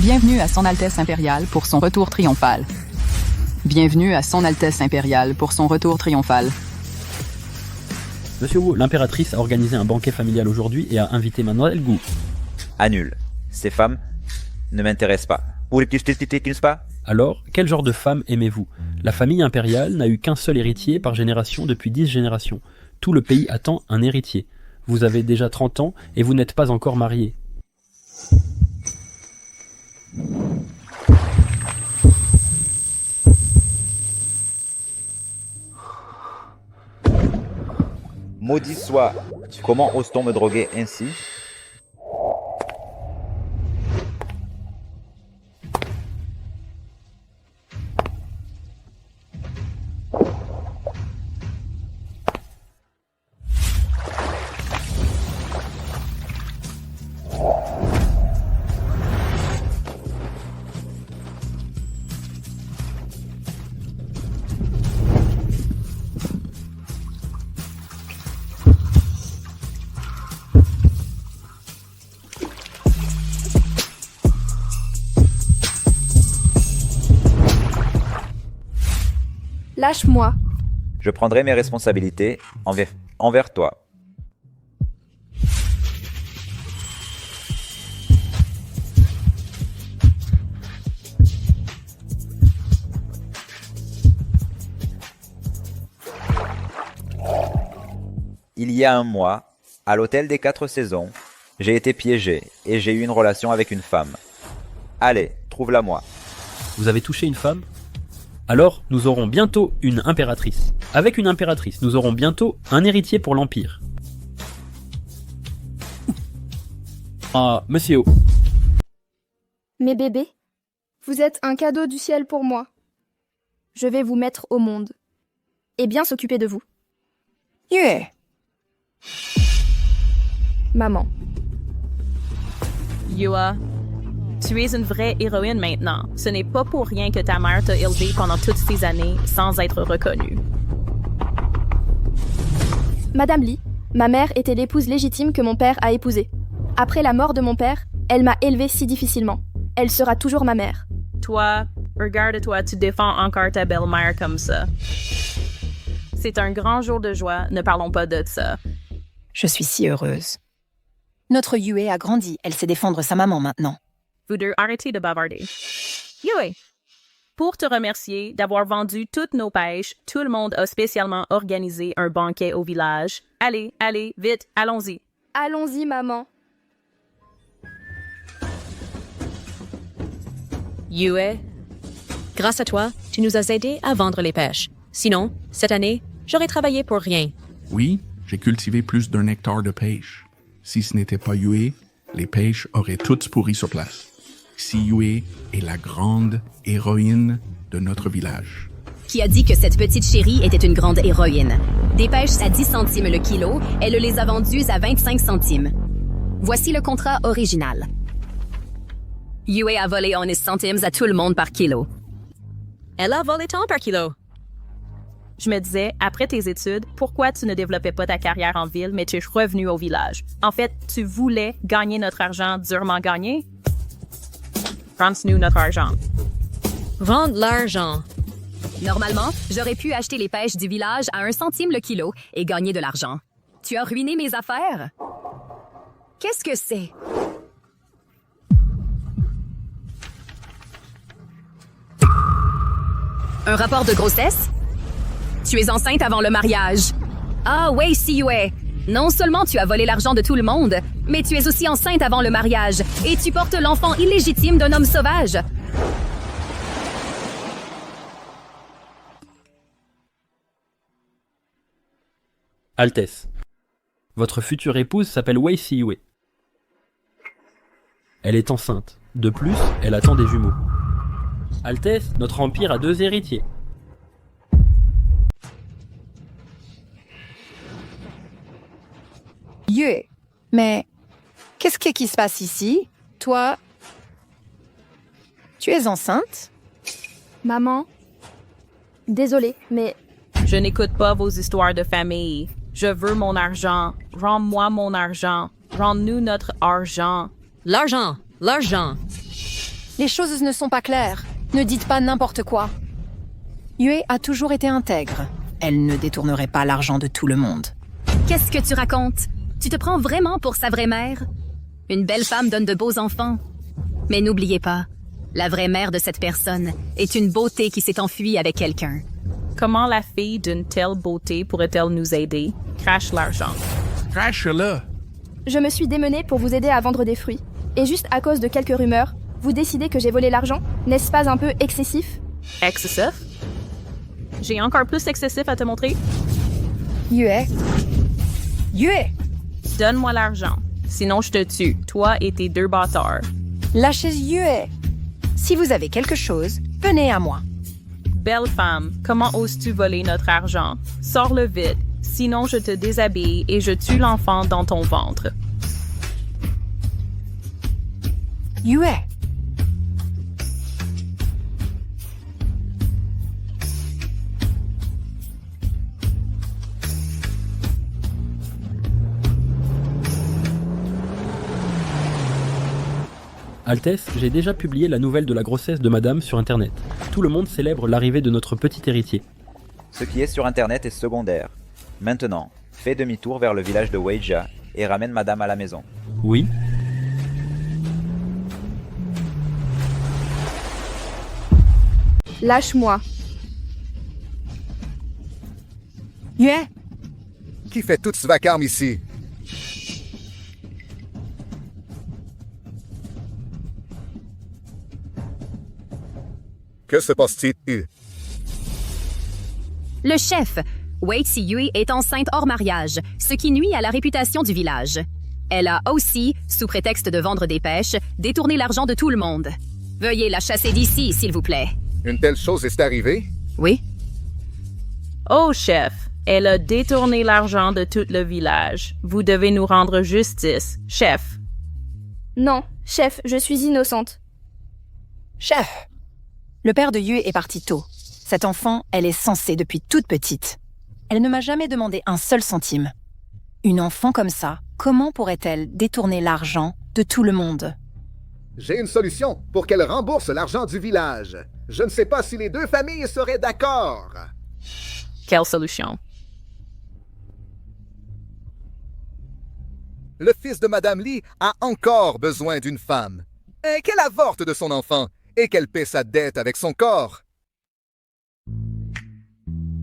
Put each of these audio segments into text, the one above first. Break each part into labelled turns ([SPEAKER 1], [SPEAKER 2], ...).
[SPEAKER 1] Bienvenue à Son Altesse Impériale pour son retour triomphal. Bienvenue à Son Altesse Impériale pour son retour triomphal.
[SPEAKER 2] Monsieur Wu, l'impératrice a organisé un banquet familial aujourd'hui et a invité Mademoiselle Gu.
[SPEAKER 3] Annule. Ces femmes ne m'intéressent pas. Vous les petits pas?
[SPEAKER 2] Alors, quel genre de femme aimez-vous? La famille impériale n'a eu qu'un seul héritier par génération depuis 10 générations. Tout le pays attend un héritier. Vous avez déjà 30 ans et vous n'êtes pas encore marié.
[SPEAKER 3] Maudit soit. Comment ose-t-on me droguer ainsi?
[SPEAKER 4] Lâche-moi.
[SPEAKER 3] Je prendrai mes responsabilités envers toi. Il y a un mois, à l'hôtel des 4 saisons, j'ai été piégé et j'ai eu une relation avec une femme. Allez, trouve-la moi.
[SPEAKER 2] Vous avez touché une femme? Alors, nous aurons bientôt une impératrice. Avec une impératrice, nous aurons bientôt un héritier pour l'Empire. Ah, monsieur O.
[SPEAKER 4] Mes bébés, vous êtes un cadeau du ciel pour moi. Je vais vous mettre au monde. Et bien s'occuper de vous.
[SPEAKER 5] Yeah.
[SPEAKER 4] Maman.
[SPEAKER 6] Yua, tu es une vraie héroïne maintenant. Ce n'est pas pour rien que ta mère t'a élevée pendant toutes ces années sans être reconnue.
[SPEAKER 4] Madame Lee, ma mère était l'épouse légitime que mon père a épousée. Après la mort de mon père, elle m'a élevée si difficilement. Elle sera toujours ma mère.
[SPEAKER 6] Toi, regarde-toi, tu défends encore ta belle-mère comme ça. C'est un grand jour de joie, ne parlons pas de ça.
[SPEAKER 5] Je suis si heureuse. Notre Yue a grandi, elle sait défendre sa maman maintenant.
[SPEAKER 6] Vous deux, arrêtez de bavarder. Yue, pour te remercier d'avoir vendu toutes nos pêches, tout le monde a spécialement organisé un banquet au village. Allez, allez, vite, allons-y.
[SPEAKER 4] Allons-y, maman.
[SPEAKER 7] Yue, grâce à toi, tu nous as aidés à vendre les pêches. Sinon, cette année, j'aurais travaillé pour rien.
[SPEAKER 8] Oui, j'ai cultivé plus d'un hectare de pêche. Si ce n'était pas Yue, les pêches auraient toutes pourri sur place. Si Yue est la grande héroïne de notre village.
[SPEAKER 9] Qui a dit que cette petite chérie était une grande héroïne. Des pêches à 10 centimes le kilo, elle les a vendues à 25 centimes. Voici le contrat original. Yue a volé 11 centimes à tout le monde par kilo.
[SPEAKER 7] Elle a volé tant par kilo.
[SPEAKER 6] Je me disais, après tes études, pourquoi tu ne développais pas ta carrière en ville, mais tu es revenu au village? En fait, tu voulais gagner notre argent durement gagné? Rends-nous notre argent.
[SPEAKER 7] Vendre l'argent.
[SPEAKER 9] Normalement, j'aurais pu acheter les pêches du village à 1 centime le kilo et gagner de l'argent. Tu as ruiné mes affaires? Qu'est-ce que c'est? Un rapport de grossesse? Tu es enceinte avant le mariage. Ah, Wei Siyue. Non seulement tu as volé l'argent de tout le monde, mais tu es aussi enceinte avant le mariage et tu portes l'enfant illégitime d'un homme sauvage.
[SPEAKER 2] Altesse. Votre future épouse s'appelle Wei Siyue. Elle est enceinte. De plus, elle attend des jumeaux. Altesse, notre empire a 2 héritiers.
[SPEAKER 5] Yue, mais qu'est-ce qui se passe ici? Toi, tu es enceinte?
[SPEAKER 4] Maman. Désolée, mais
[SPEAKER 6] Je n'écoute pas vos histoires de famille. Je veux mon argent. Rends-moi mon argent. Rends-nous notre argent.
[SPEAKER 7] L'argent. L'argent.
[SPEAKER 5] Les choses ne sont pas claires. Ne dites pas n'importe quoi. Yue a toujours été intègre. Elle ne détournerait pas l'argent de tout le monde.
[SPEAKER 9] Qu'est-ce que tu racontes? Tu te prends vraiment pour sa vraie mère? Une belle femme donne de beaux enfants. Mais n'oubliez pas, la vraie mère de cette personne est une beauté qui s'est enfuie avec quelqu'un.
[SPEAKER 6] Comment la fille d'une telle beauté pourrait-elle nous aider? Crache l'argent.
[SPEAKER 8] Crache-le!
[SPEAKER 4] Je me suis démenée pour vous aider à vendre des fruits. Et juste à cause de quelques rumeurs, vous décidez que j'ai volé l'argent? N'est-ce pas un peu excessif?
[SPEAKER 6] Excessif? J'ai encore plus excessif à te montrer?
[SPEAKER 5] Yue! Yue!
[SPEAKER 6] Donne-moi l'argent. Sinon, je te tue, toi et tes 2 bâtards.
[SPEAKER 5] Lâchez Yue! Si vous avez quelque chose, venez à moi.
[SPEAKER 6] Belle femme, comment oses-tu voler notre argent? Sors-le vite, sinon je te déshabille et je tue l'enfant dans ton ventre.
[SPEAKER 5] Yue!
[SPEAKER 2] Altesse, j'ai déjà publié la nouvelle de la grossesse de madame sur internet. Tout le monde célèbre l'arrivée de notre petit héritier.
[SPEAKER 3] Ce qui est sur internet est secondaire. Maintenant, fais demi-tour vers le village de Weija et ramène madame à la maison.
[SPEAKER 2] Oui.
[SPEAKER 4] Lâche-moi.
[SPEAKER 5] Yue!
[SPEAKER 10] Qui fait tout ce vacarme ici? Que se passe-t-il?
[SPEAKER 9] Le chef, Wei Yue est enceinte hors mariage, ce qui nuit à la réputation du village. Elle a aussi, sous prétexte de vendre des pêches, détourné l'argent de tout le monde. Veuillez la chasser d'ici, s'il vous plaît.
[SPEAKER 10] Une telle chose est arrivée?
[SPEAKER 9] Oui?
[SPEAKER 6] Oh, chef, elle a détourné l'argent de tout le village. Vous devez nous rendre justice, chef.
[SPEAKER 4] Non, chef, je suis innocente.
[SPEAKER 5] Chef! Le père de Yue est parti tôt. Cette enfant, elle est censée depuis toute petite. Elle ne m'a jamais demandé un seul centime. Une enfant comme ça, comment pourrait-elle détourner l'argent de tout le monde?
[SPEAKER 10] J'ai une solution pour qu'elle rembourse l'argent du village. Je ne sais pas si les 2 familles seraient d'accord.
[SPEAKER 6] Quelle solution?
[SPEAKER 10] Le fils de Madame Li a encore besoin d'une femme. Qu'elle avorte de son enfant et qu'elle paie sa dette avec son corps.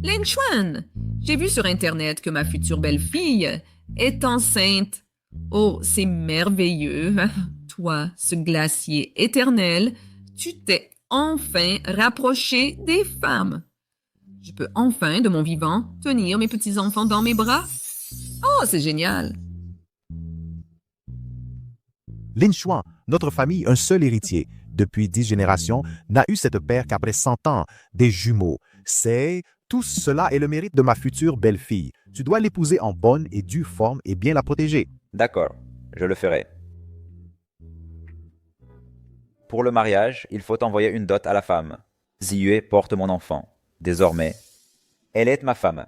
[SPEAKER 11] Lin Chuan, j'ai vu sur Internet que ma future belle-fille est enceinte. Oh, c'est merveilleux. Toi, ce glacier éternel, tu t'es enfin rapproché des femmes. Je peux enfin, de mon vivant, tenir mes petits-enfants dans mes bras. Oh, c'est génial.
[SPEAKER 12] Lin Chuan, notre famille, un seul héritier. Depuis 10 générations, n'a eu cette paire qu'après 100 ans, des jumeaux. Tout cela est le mérite de ma future belle-fille. Tu dois l'épouser en bonne et due forme et bien la protéger.
[SPEAKER 3] D'accord, je le ferai. Pour le mariage, il faut envoyer une dot à la femme. Ziyue porte mon enfant. Désormais, elle est ma femme.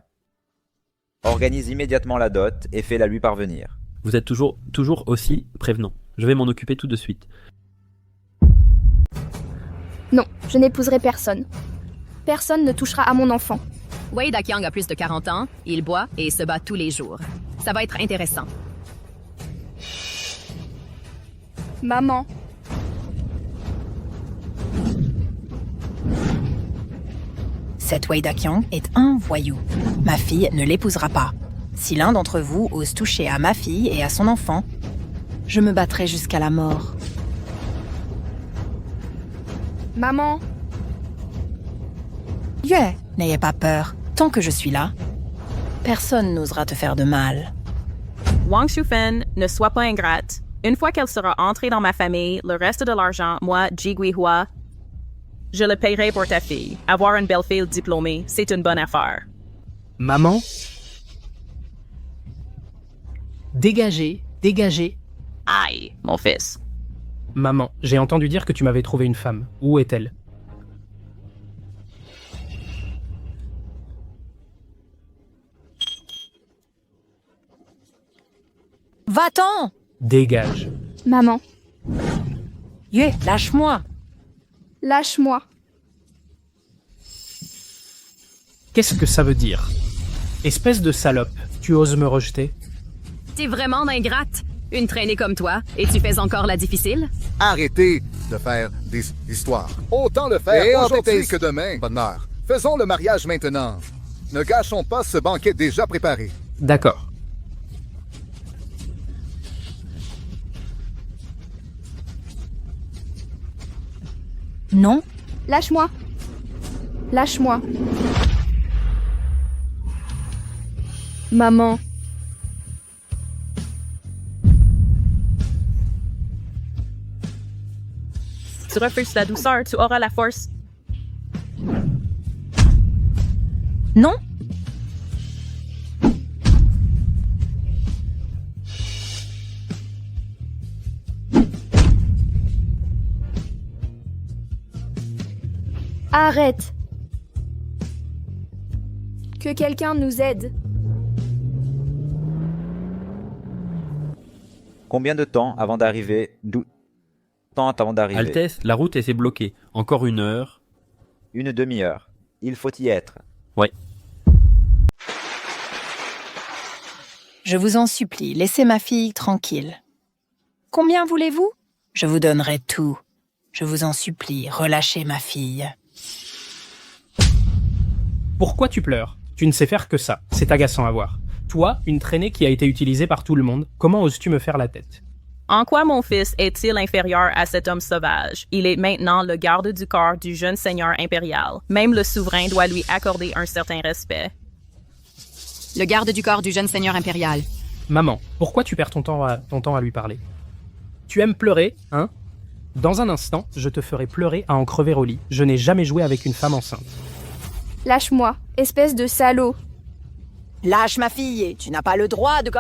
[SPEAKER 3] Organise immédiatement la dot et fais-la lui parvenir.
[SPEAKER 2] Vous êtes toujours aussi prévenant. Je vais m'en occuper tout de suite.
[SPEAKER 4] Non, je n'épouserai personne. Personne ne touchera à mon enfant.
[SPEAKER 9] Wei Daqiang a plus de 40 ans, il boit et se bat tous les jours. Ça va être intéressant.
[SPEAKER 4] Maman.
[SPEAKER 5] Cet Wei Daqiang est un voyou. Ma fille ne l'épousera pas. Si l'un d'entre vous ose toucher à ma fille et à son enfant, je me battrai jusqu'à la mort.
[SPEAKER 4] Maman.
[SPEAKER 5] Yue, n'ayez pas peur. Tant que je suis là, personne n'osera te faire de mal.
[SPEAKER 6] Wang Shufen, ne sois pas ingrate. Une fois qu'elle sera entrée dans ma famille, le reste de l'argent, moi, Ji Guihua, je le paierai pour ta fille. Avoir une belle-fille diplômée, c'est une bonne affaire.
[SPEAKER 13] Maman? Dégagez, dégagez.
[SPEAKER 6] Aïe, mon fils.
[SPEAKER 13] Maman, j'ai entendu dire que tu m'avais trouvé une femme. Où est-elle?
[SPEAKER 5] Va-t'en!
[SPEAKER 13] Dégage.
[SPEAKER 4] Maman.
[SPEAKER 5] Yue, lâche-moi.
[SPEAKER 4] Lâche-moi.
[SPEAKER 13] Qu'est-ce que ça veut dire? Espèce de salope, tu oses me rejeter?
[SPEAKER 9] T'es vraiment ingrate. Une traînée comme toi, et tu fais encore la difficile?
[SPEAKER 10] Arrêtez de faire des histoires. Autant le faire aujourd'hui que demain, bonheur. Faisons le mariage maintenant. Ne gâchons pas ce banquet déjà préparé.
[SPEAKER 13] D'accord.
[SPEAKER 5] Non?
[SPEAKER 4] Lâche-moi. Lâche-moi. Maman.
[SPEAKER 6] Tu refuses la douceur, tu auras la force.
[SPEAKER 5] Non?
[SPEAKER 4] Arrête. Que quelqu'un nous aide.
[SPEAKER 3] Combien de temps avant d'arriver Temps avant d'arriver.
[SPEAKER 2] Altesse, la route était bloquée. Encore 1 heure.
[SPEAKER 3] Une demi-heure. Il faut y être.
[SPEAKER 2] Ouais.
[SPEAKER 5] Je vous en supplie, laissez ma fille tranquille. Combien voulez-vous? Je vous donnerai tout. Je vous en supplie, relâchez ma fille.
[SPEAKER 13] Pourquoi tu pleures? Tu ne sais faire que ça. C'est agaçant à voir. Toi, une traînée qui a été utilisée par tout le monde, comment oses-tu me faire la tête?
[SPEAKER 6] En quoi mon fils est-il inférieur à cet homme sauvage? Il est maintenant le garde du corps du jeune seigneur impérial. Même le souverain doit lui accorder un certain respect.
[SPEAKER 1] Le garde du corps du jeune seigneur impérial.
[SPEAKER 13] Maman, pourquoi tu perds ton temps à lui parler? Tu aimes pleurer, hein? Dans un instant, je te ferai pleurer à en crever au lit. Je n'ai jamais joué avec une femme enceinte.
[SPEAKER 4] Lâche-moi, espèce de salaud.
[SPEAKER 5] Lâche ma fille, tu n'as pas le droit de...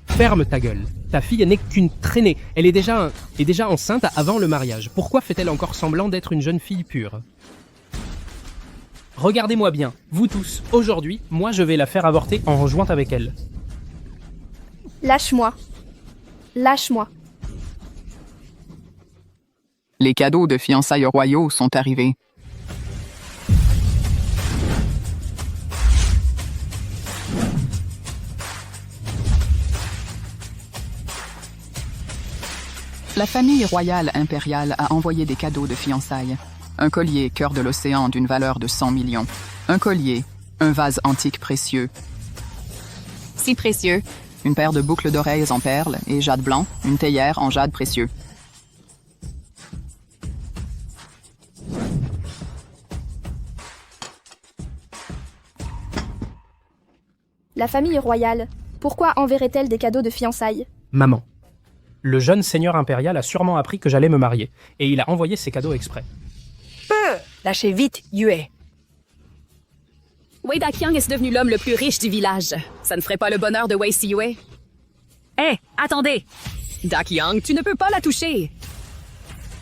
[SPEAKER 13] Ferme ta gueule. Ta fille n'est qu'une traînée. Elle est déjà enceinte avant le mariage. Pourquoi fait-elle encore semblant d'être une jeune fille pure? Regardez-moi bien, vous tous. Aujourd'hui, moi je vais la faire avorter en rejointe avec elle.
[SPEAKER 4] Lâche-moi. Lâche-moi.
[SPEAKER 1] Les cadeaux de fiançailles royaux sont arrivés. La famille royale impériale a envoyé des cadeaux de fiançailles. Un collier cœur de l'océan d'une valeur de 100 millions. Un collier, un vase antique précieux. Si précieux. Une paire de boucles d'oreilles en perles et jade blanc, une théière en jade précieux.
[SPEAKER 4] La famille royale, pourquoi enverrait-elle des cadeaux de fiançailles?
[SPEAKER 13] Maman. Le jeune seigneur impérial a sûrement appris que j'allais me marier, et il a envoyé ses cadeaux exprès.
[SPEAKER 5] Lâchez vite, Yue.
[SPEAKER 9] Wei Daqiang est devenu l'homme le plus riche du village. Ça ne ferait pas le bonheur de Wei Siyue. Hé, attendez! Daqiang, tu ne peux pas la toucher!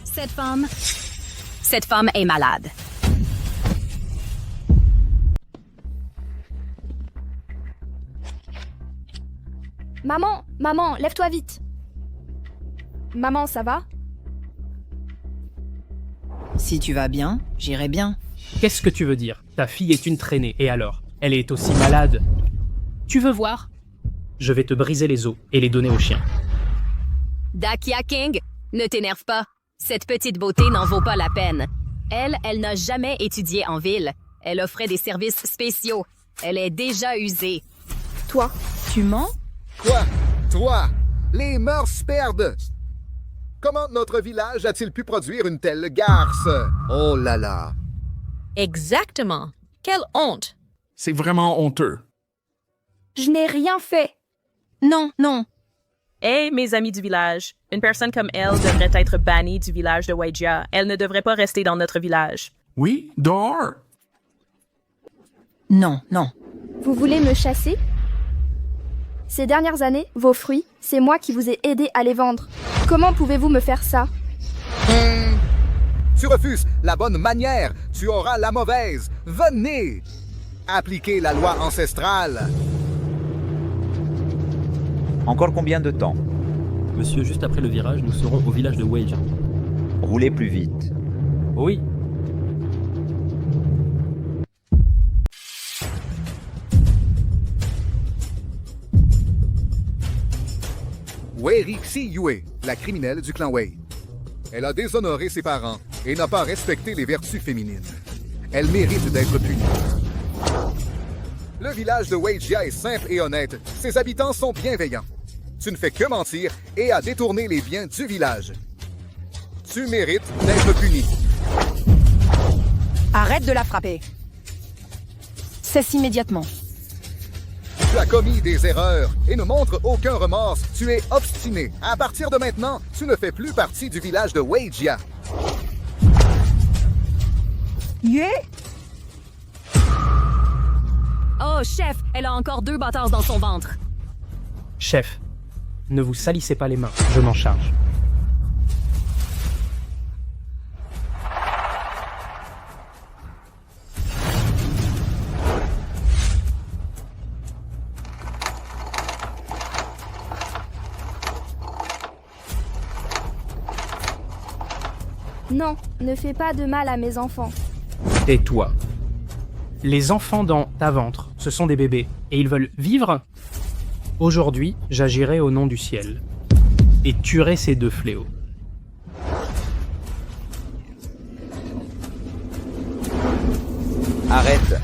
[SPEAKER 9] Cette femme est malade.
[SPEAKER 4] Maman, lève-toi vite. Maman, ça va?
[SPEAKER 5] Si tu vas bien, j'irai bien.
[SPEAKER 13] Qu'est-ce que tu veux dire? Ta fille est une traînée, et alors? Elle est aussi malade. Tu veux voir? Je vais te briser les os et les donner aux chiens.
[SPEAKER 9] Daqiang, ne t'énerve pas. Cette petite beauté n'en vaut pas la peine. Elle n'a jamais étudié en ville. Elle offrait des services spéciaux. Elle est déjà usée.
[SPEAKER 4] Toi,
[SPEAKER 5] tu mens?
[SPEAKER 10] Quoi? Toi? Les mœurs perdent! Comment notre village a-t-il pu produire une telle garce? Oh là là!
[SPEAKER 7] Exactement. Quelle honte!
[SPEAKER 8] C'est vraiment honteux.
[SPEAKER 4] je n'ai rien fait.
[SPEAKER 5] Non.
[SPEAKER 6] Hé, mes amis du village, une personne comme elle devrait être bannie du village de Weijia. Elle ne devrait pas rester dans notre village.
[SPEAKER 8] Oui, dehors!
[SPEAKER 5] Non.
[SPEAKER 4] Vous voulez me chasser? Ces dernières années, vos fruits, c'est moi qui vous ai aidé à les vendre. Comment pouvez-vous me faire ça?
[SPEAKER 10] Tu refuses la bonne manière, tu auras la mauvaise. Venez! Appliquez la loi ancestrale.
[SPEAKER 3] Encore combien de temps?
[SPEAKER 2] Monsieur, juste après le virage, nous serons au village de Weijia.
[SPEAKER 3] Roulez plus vite.
[SPEAKER 2] Oui.
[SPEAKER 10] Wei Rixi Yue, la criminelle du clan Wei. Elle a déshonoré ses parents et n'a pas respecté les vertus féminines. Elle mérite d'être punie. Le village de Weijia est simple et honnête. Ses habitants sont bienveillants. Tu ne fais que mentir et à détourner les biens du village. Tu mérites d'être puni.
[SPEAKER 5] Arrête de la frapper. Cesse immédiatement.
[SPEAKER 10] Tu as commis des erreurs et ne montres aucun remords. Tu es obstiné. À partir de maintenant, tu ne fais plus partie du village de Weijia.
[SPEAKER 5] Yue?
[SPEAKER 9] Oh, chef, elle a encore 2 bâtards dans son ventre.
[SPEAKER 13] Chef, ne vous salissez pas les mains, je m'en charge.
[SPEAKER 4] Non, ne fais pas de mal à mes enfants.
[SPEAKER 13] Tais-toi. Les enfants dans ta ventre, ce sont des bébés, et ils veulent vivre. Aujourd'hui, j'agirai au nom du ciel, et tuerai ces 2 fléaux.
[SPEAKER 3] Arrête.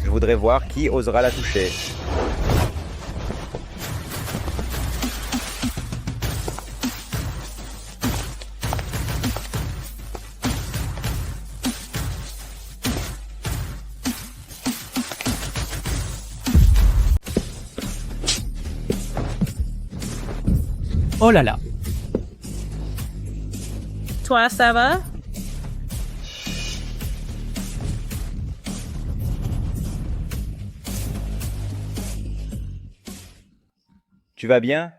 [SPEAKER 3] Je voudrais voir qui osera la toucher.
[SPEAKER 13] Oh là là.
[SPEAKER 6] Toi, ça va?
[SPEAKER 3] Tu vas bien?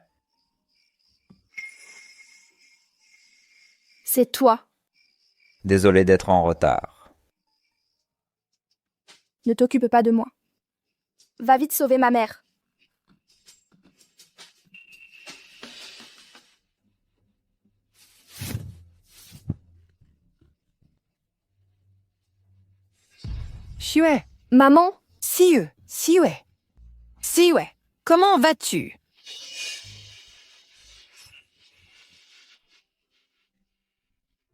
[SPEAKER 4] C'est toi.
[SPEAKER 3] Désolé d'être en retard.
[SPEAKER 4] Ne t'occupe pas de moi. Va vite sauver ma mère.
[SPEAKER 5] Xue.
[SPEAKER 4] Maman?
[SPEAKER 5] Xue. Comment vas-tu?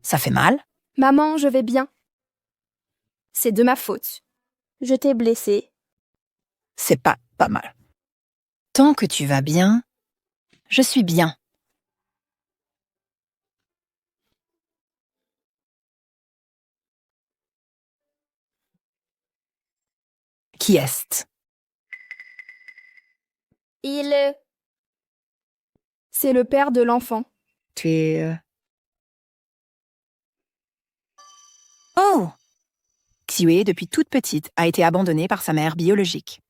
[SPEAKER 5] Ça fait mal?
[SPEAKER 4] Maman, je vais bien. C'est de ma faute. Je t'ai blessée.
[SPEAKER 5] C'est pas mal. Tant que tu vas bien, je suis bien. Qui est-ce?
[SPEAKER 4] C'est le père de l'enfant.
[SPEAKER 5] Tu es... Oh! Xue, depuis toute petite, a été abandonnée par sa mère biologique.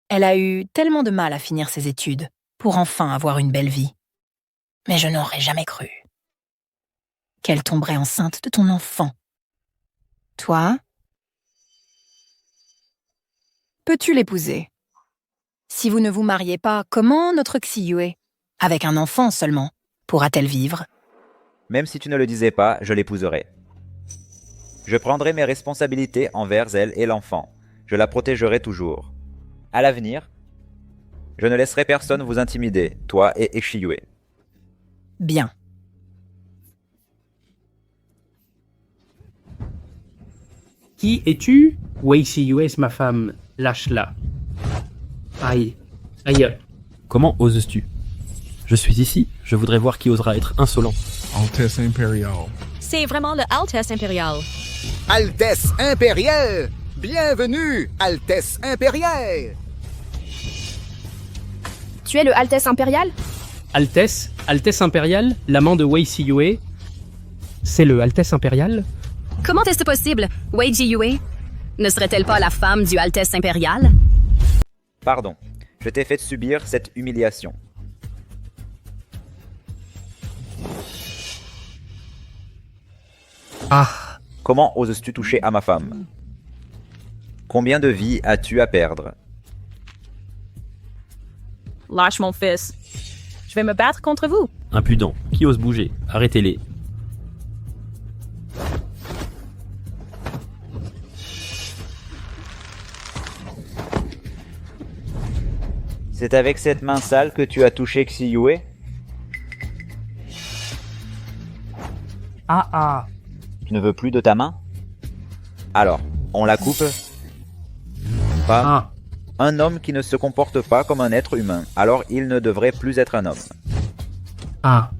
[SPEAKER 5] Elle a eu tellement de mal à finir ses études pour enfin avoir une belle vie. Mais je n'aurais jamais cru qu'elle tomberait enceinte de ton enfant. Toi? Peux-tu l'épouser? Si vous ne vous mariez pas, comment notre Xiyue, avec un enfant seulement, pourra-t-elle vivre?
[SPEAKER 3] Même si tu ne le disais pas, je l'épouserai. Je prendrai mes responsabilités envers elle et l'enfant. Je la protégerai toujours. À l'avenir, je ne laisserai personne vous intimider, toi et Exiyue.
[SPEAKER 5] Bien.
[SPEAKER 13] Qui es-tu? Wei Xiyue est ma femme. Lâche-la. Aïe. Aïe.
[SPEAKER 2] Comment oses-tu? Je suis ici, je voudrais voir qui osera être insolent.
[SPEAKER 8] Altesse impériale.
[SPEAKER 7] C'est vraiment le Altesse impériale.
[SPEAKER 10] Altesse impériale! Bienvenue, Altesse impériale!
[SPEAKER 4] Tu es le Altesse impériale?
[SPEAKER 13] Altesse impériale, l'amant de Wei Xiyue. C'est le Altesse impériale?
[SPEAKER 9] Comment est-ce possible? Wei Jiyue? Ne serait-elle pas la femme du Altesse impériale?
[SPEAKER 3] Pardon, je t'ai fait subir cette humiliation.
[SPEAKER 13] Ah.
[SPEAKER 3] Comment oses-tu toucher à ma femme? Combien de vies as-tu à perdre?
[SPEAKER 6] Lâche mon fils. Je vais me battre contre vous.
[SPEAKER 2] Impudent. Qui ose bouger? Arrêtez-les.
[SPEAKER 3] C'est avec cette main sale que tu as touché Xiyue?
[SPEAKER 13] Ah.
[SPEAKER 3] Tu ne veux plus de ta main? Alors, on la coupe? Pas.
[SPEAKER 13] Ah.
[SPEAKER 3] Un homme qui ne se comporte pas comme un être humain, alors il ne devrait plus être un homme.
[SPEAKER 13] Ah.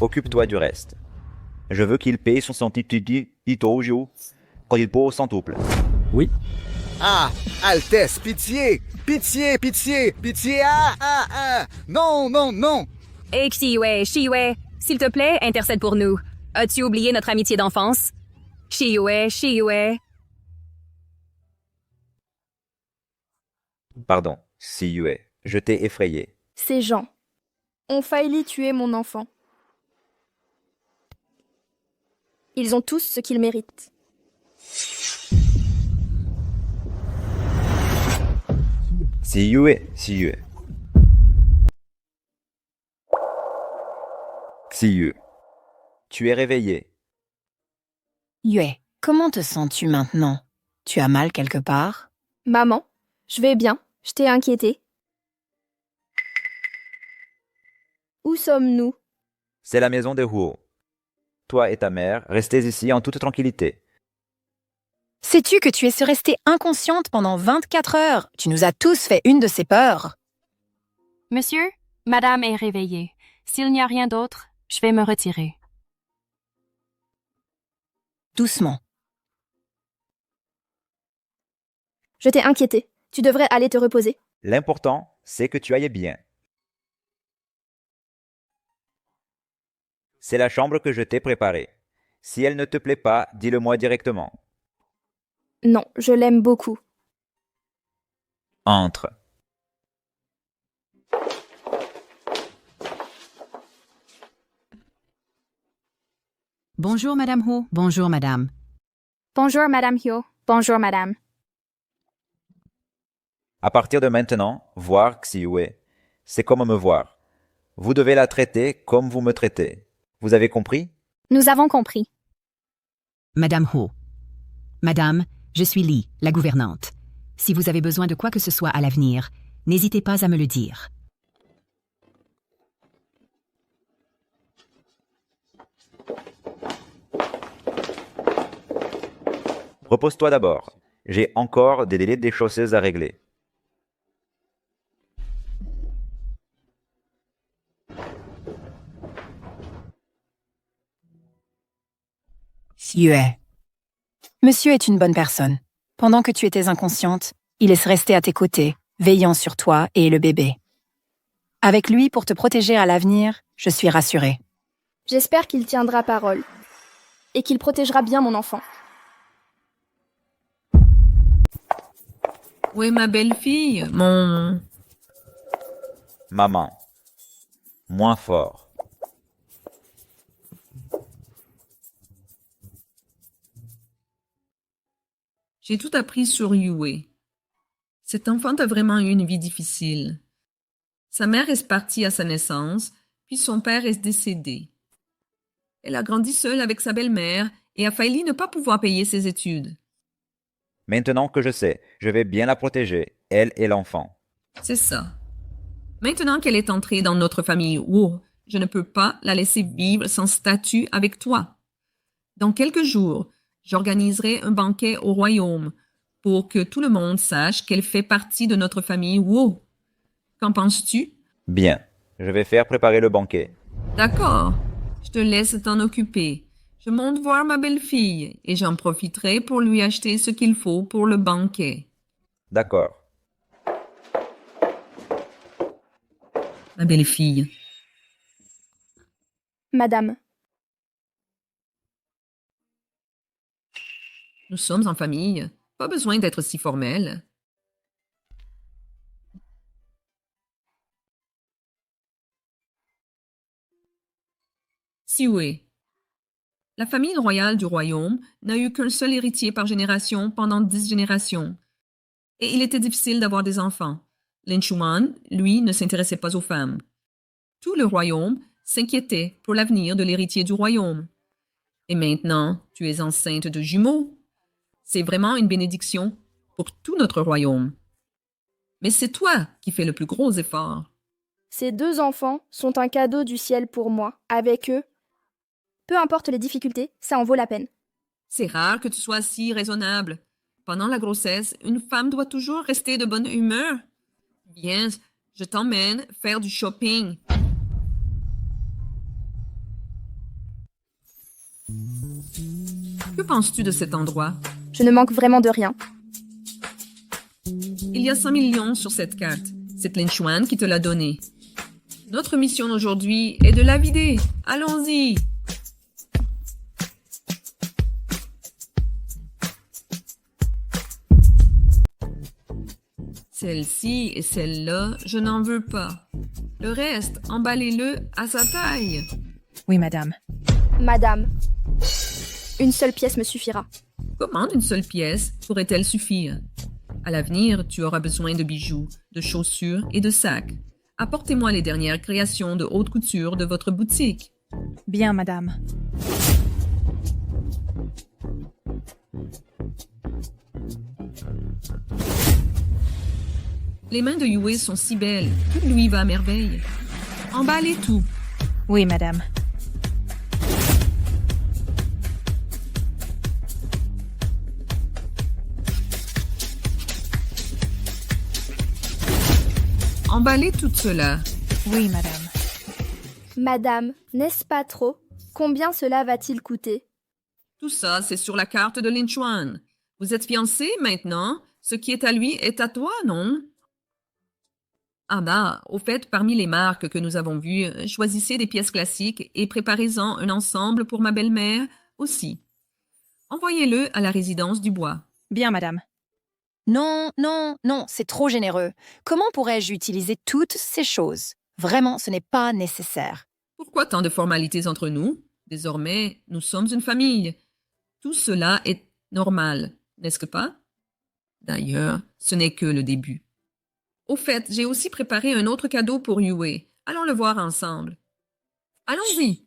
[SPEAKER 3] Occupe-toi du reste. Je veux qu'il paye son Itojo quand il pose son touple.
[SPEAKER 2] Oui.
[SPEAKER 10] Ah, Altesse, pitié! Pitié, pitié, pitié! Ah! Non!
[SPEAKER 9] Hé, Xiyue, s'il te plaît, intercède pour nous. As-tu oublié notre amitié d'enfance? Xiyue.
[SPEAKER 3] Pardon, Xiyue, je t'ai effrayé.
[SPEAKER 4] Ces gens ont failli tuer mon enfant. Ils ont tous ce qu'ils méritent.
[SPEAKER 3] Xiyue. Xiyue, tu es réveillé.
[SPEAKER 5] Yue, comment te sens-tu maintenant? Tu as mal quelque part?
[SPEAKER 4] Maman, je vais bien. Je t'ai inquiétée. Où sommes-nous?
[SPEAKER 3] C'est la maison des Huo. Toi et ta mère, restez ici en toute tranquillité.
[SPEAKER 5] Sais-tu que tu es restée inconsciente pendant 24 heures? Tu nous as tous fait une de ces peurs.
[SPEAKER 14] Monsieur, madame est réveillée. S'il n'y a rien d'autre, je vais me retirer.
[SPEAKER 5] Doucement.
[SPEAKER 4] Je t'ai inquiétée. Tu devrais aller te reposer.
[SPEAKER 3] L'important, c'est que tu ailles bien. C'est la chambre que je t'ai préparée. Si elle ne te plaît pas, dis-le-moi directement.
[SPEAKER 4] Non, je l'aime beaucoup.
[SPEAKER 3] Entre.
[SPEAKER 15] Bonjour, Madame Ho. Bonjour, Madame.
[SPEAKER 4] Bonjour, Madame Hyo. Bonjour, Madame.
[SPEAKER 3] À partir de maintenant, voir Xiyue, c'est comme me voir. Vous devez la traiter comme vous me traitez. Vous avez compris?
[SPEAKER 4] Nous avons compris.
[SPEAKER 15] Madame Ho. Madame, je suis Li, la gouvernante. Si vous avez besoin de quoi que ce soit à l'avenir, n'hésitez pas à me le dire.
[SPEAKER 3] Repose-toi d'abord. J'ai encore des délais des chaussées à régler.
[SPEAKER 5] Yue. Monsieur est une bonne personne. Pendant que tu étais inconsciente, il est resté à tes côtés, veillant sur toi et le bébé. Avec lui pour te protéger à l'avenir, je suis rassurée.
[SPEAKER 4] J'espère qu'il tiendra parole et qu'il protégera bien mon enfant.
[SPEAKER 11] Où est ma belle-fille? Mon...
[SPEAKER 3] Maman. Moins fort.
[SPEAKER 11] J'ai tout appris sur Yue. Cet enfant a vraiment eu une vie difficile. Sa mère est partie à sa naissance, puis son père est décédé. Elle a grandi seule avec sa belle-mère et a failli ne pas pouvoir payer ses études.
[SPEAKER 3] Maintenant que je sais, je vais bien la protéger, elle et l'enfant.
[SPEAKER 11] C'est ça. Maintenant qu'elle est entrée dans notre famille Wu, je ne peux pas la laisser vivre sans statut avec toi. Dans quelques jours, j'organiserai un banquet au royaume pour que tout le monde sache qu'elle fait partie de notre famille Wu. Qu'en penses-tu?
[SPEAKER 3] Bien, je vais faire préparer le banquet.
[SPEAKER 11] D'accord, je te laisse t'en occuper. Je monte voir ma belle-fille et j'en profiterai pour lui acheter ce qu'il faut pour le banquet.
[SPEAKER 3] D'accord.
[SPEAKER 11] Ma belle-fille.
[SPEAKER 4] Madame.
[SPEAKER 11] Nous sommes en famille. Pas besoin d'être si formel. Siwei. La famille royale du royaume n'a eu qu'un seul héritier par génération pendant 10 générations. Et il était difficile d'avoir des enfants. Lin Chuan, lui, ne s'intéressait pas aux femmes. Tout le royaume s'inquiétait pour l'avenir de l'héritier du royaume. Et maintenant, tu es enceinte de jumeaux. C'est vraiment une bénédiction pour tout notre royaume. Mais c'est toi qui fais le plus gros effort.
[SPEAKER 4] Ces 2 enfants sont un cadeau du ciel pour moi. Avec eux, peu importe les difficultés, ça en vaut la peine.
[SPEAKER 11] C'est rare que tu sois si raisonnable. Pendant la grossesse, une femme doit toujours rester de bonne humeur. Viens, je t'emmène faire du shopping. Que penses-tu de cet endroit?
[SPEAKER 4] Je ne manque vraiment de rien.
[SPEAKER 11] Il y a 100 millions sur cette carte. C'est Lin Chuan qui te l'a donné. Notre mission aujourd'hui est de la vider. Allons-y. Celle-ci et celle-là, je n'en veux pas. Le reste, emballez-le à sa taille.
[SPEAKER 5] Oui, madame.
[SPEAKER 4] Madame, une seule pièce me suffira.
[SPEAKER 11] Comment une seule pièce pourrait-elle suffire? À l'avenir, tu auras besoin de bijoux, de chaussures et de sacs. Apportez-moi les dernières créations de haute couture de votre boutique.
[SPEAKER 5] Bien, madame.
[SPEAKER 11] Les mains de Yue sont si belles, tout lui va à merveille. Emballez tout.
[SPEAKER 5] Oui, madame.
[SPEAKER 11] Emballez tout cela.
[SPEAKER 5] Oui, madame.
[SPEAKER 4] Madame, n'est-ce pas trop? Combien cela va-t-il coûter?
[SPEAKER 11] Tout ça, c'est sur la carte de Lin Chuan. Vous êtes fiancés maintenant? Ce qui est à lui est à toi, non? Ah bah, au fait, parmi les marques que nous avons vues, choisissez des pièces classiques et préparez-en un ensemble pour ma belle-mère aussi. Envoyez-le à la résidence du bois.
[SPEAKER 5] Bien, madame. Non, non, non, c'est trop généreux. Comment pourrais-je utiliser toutes ces choses? Vraiment, ce n'est pas nécessaire.
[SPEAKER 11] Pourquoi tant de formalités entre nous? Désormais, nous sommes une famille. Tout cela est normal, n'est-ce pas? D'ailleurs, ce n'est que le début. Au fait, j'ai aussi préparé un autre cadeau pour Yue. Allons le voir ensemble. Allons-y.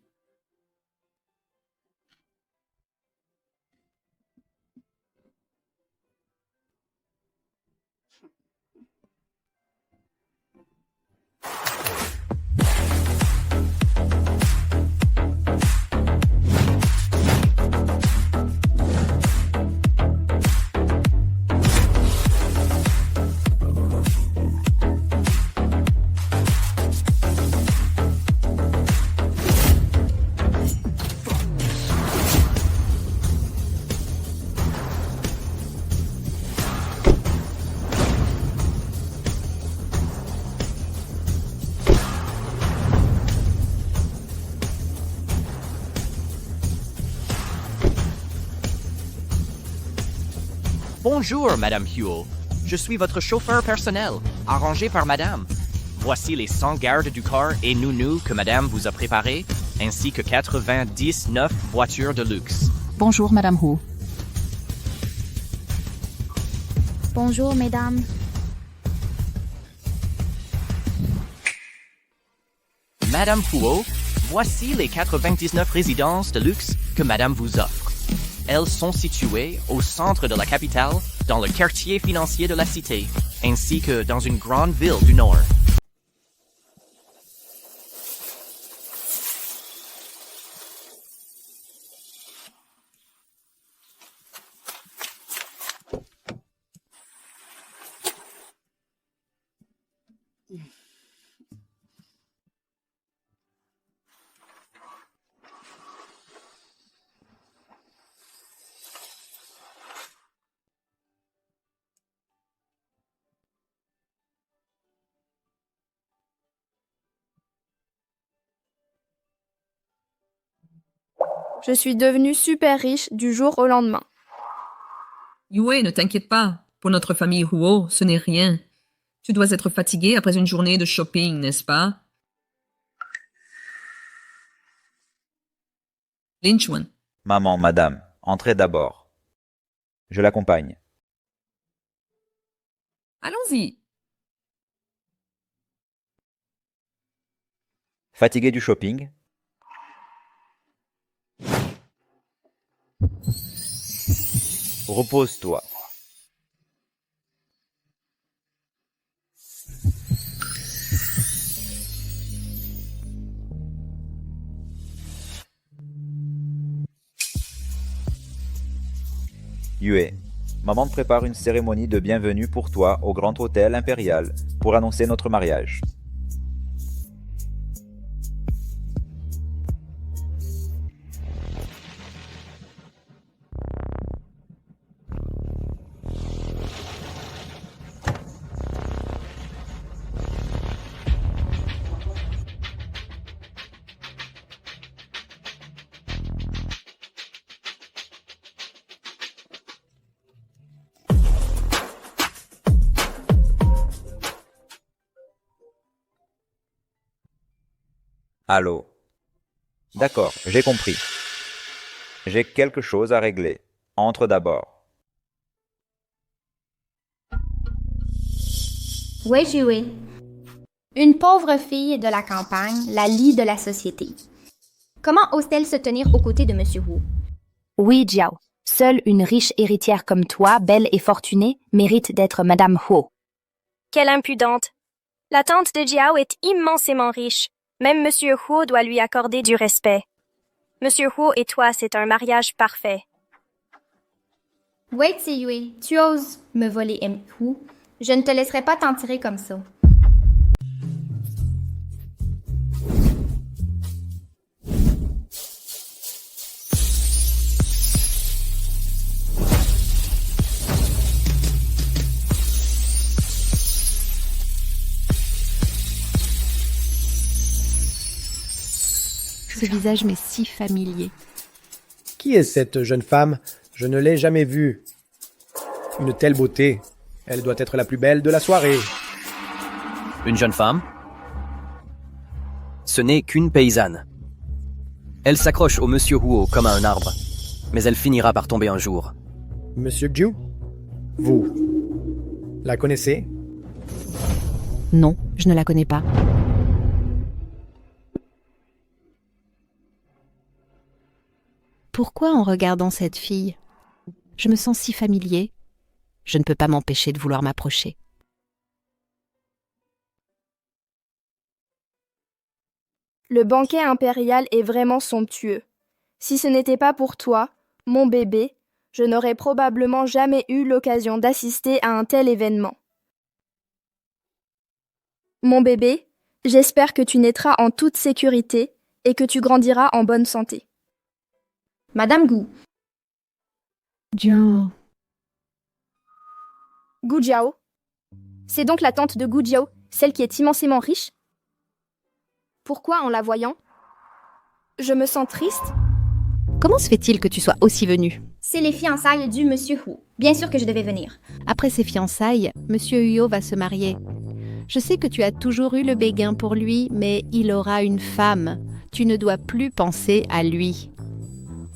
[SPEAKER 16] Bonjour, Madame Huo. Je suis votre chauffeur personnel, arrangé par Madame. Voici les 100 gardes du corps et nounous que Madame vous a préparés, ainsi que 99 voitures de luxe.
[SPEAKER 1] Bonjour, Madame Hu.
[SPEAKER 4] Bonjour, mesdames.
[SPEAKER 16] Madame Huo, voici les 99 résidences de luxe que Madame vous offre. Elles sont situées au centre de la capitale, dans le quartier financier de la cité, ainsi que dans une grande ville du Nord.
[SPEAKER 4] Je suis devenue super riche du jour au lendemain.
[SPEAKER 11] Yue, ne t'inquiète pas. Pour notre famille Huo, ce n'est rien. Tu dois être fatigué après une journée de shopping, n'est-ce pas? Lin Chuan.
[SPEAKER 3] Maman, madame, entrez d'abord. Je l'accompagne.
[SPEAKER 11] Allons-y.
[SPEAKER 3] Fatigué du shopping? Repose-toi. Yue, maman te prépare une cérémonie de bienvenue pour toi au Grand Hôtel Impérial pour annoncer notre mariage. Allô? D'accord, j'ai compris. J'ai quelque chose à régler. Entre d'abord.
[SPEAKER 4] Oui, Yue. Une pauvre fille de la campagne, la lie de la société. Comment ose-t-elle se tenir aux côtés de Monsieur Wu?
[SPEAKER 17] Oui, Jiao. Seule une riche héritière comme toi, belle et fortunée, mérite d'être Madame Huo.
[SPEAKER 18] Quelle impudente! La tante de Jiao est immensément riche. Même Monsieur Huo doit lui accorder du respect. Monsieur Huo et toi, c'est un mariage parfait.
[SPEAKER 4] Wait, Yue, tu oses me voler Hu. Je ne te laisserai pas t'en tirer comme ça.
[SPEAKER 17] Ce visage m'est si familier.
[SPEAKER 19] Qui est cette jeune femme? Je ne l'ai jamais vue. Une telle beauté. Elle doit être la plus belle de la soirée.
[SPEAKER 20] Une jeune femme? Ce n'est qu'une paysanne. Elle s'accroche au Monsieur Huo comme à un arbre, mais elle finira par tomber un jour.
[SPEAKER 19] Monsieur Jiu? Vous la connaissez?
[SPEAKER 17] Non, je ne la connais pas. Pourquoi en regardant cette fille, je me sens si familier? Je ne peux pas m'empêcher de vouloir m'approcher.
[SPEAKER 4] Le banquet impérial est vraiment somptueux. Si ce n'était pas pour toi, mon bébé, je n'aurais probablement jamais eu l'occasion d'assister à un tel événement. Mon bébé, j'espère que tu naîtras en toute sécurité et que tu grandiras en bonne santé. Madame Gu.
[SPEAKER 17] Jiao.
[SPEAKER 4] Gu Jiao. C'est donc la tante de Gu Jiao, celle qui est immensément riche? Pourquoi, en la voyant, je me sens triste?
[SPEAKER 17] Comment se fait-il que tu sois aussi venu?
[SPEAKER 4] C'est les fiançailles du Monsieur Hu. Bien sûr que je devais venir.
[SPEAKER 17] Après ces fiançailles, Monsieur Huo va se marier. Je sais que tu as toujours eu le béguin pour lui, mais il aura une femme. Tu ne dois plus penser à lui.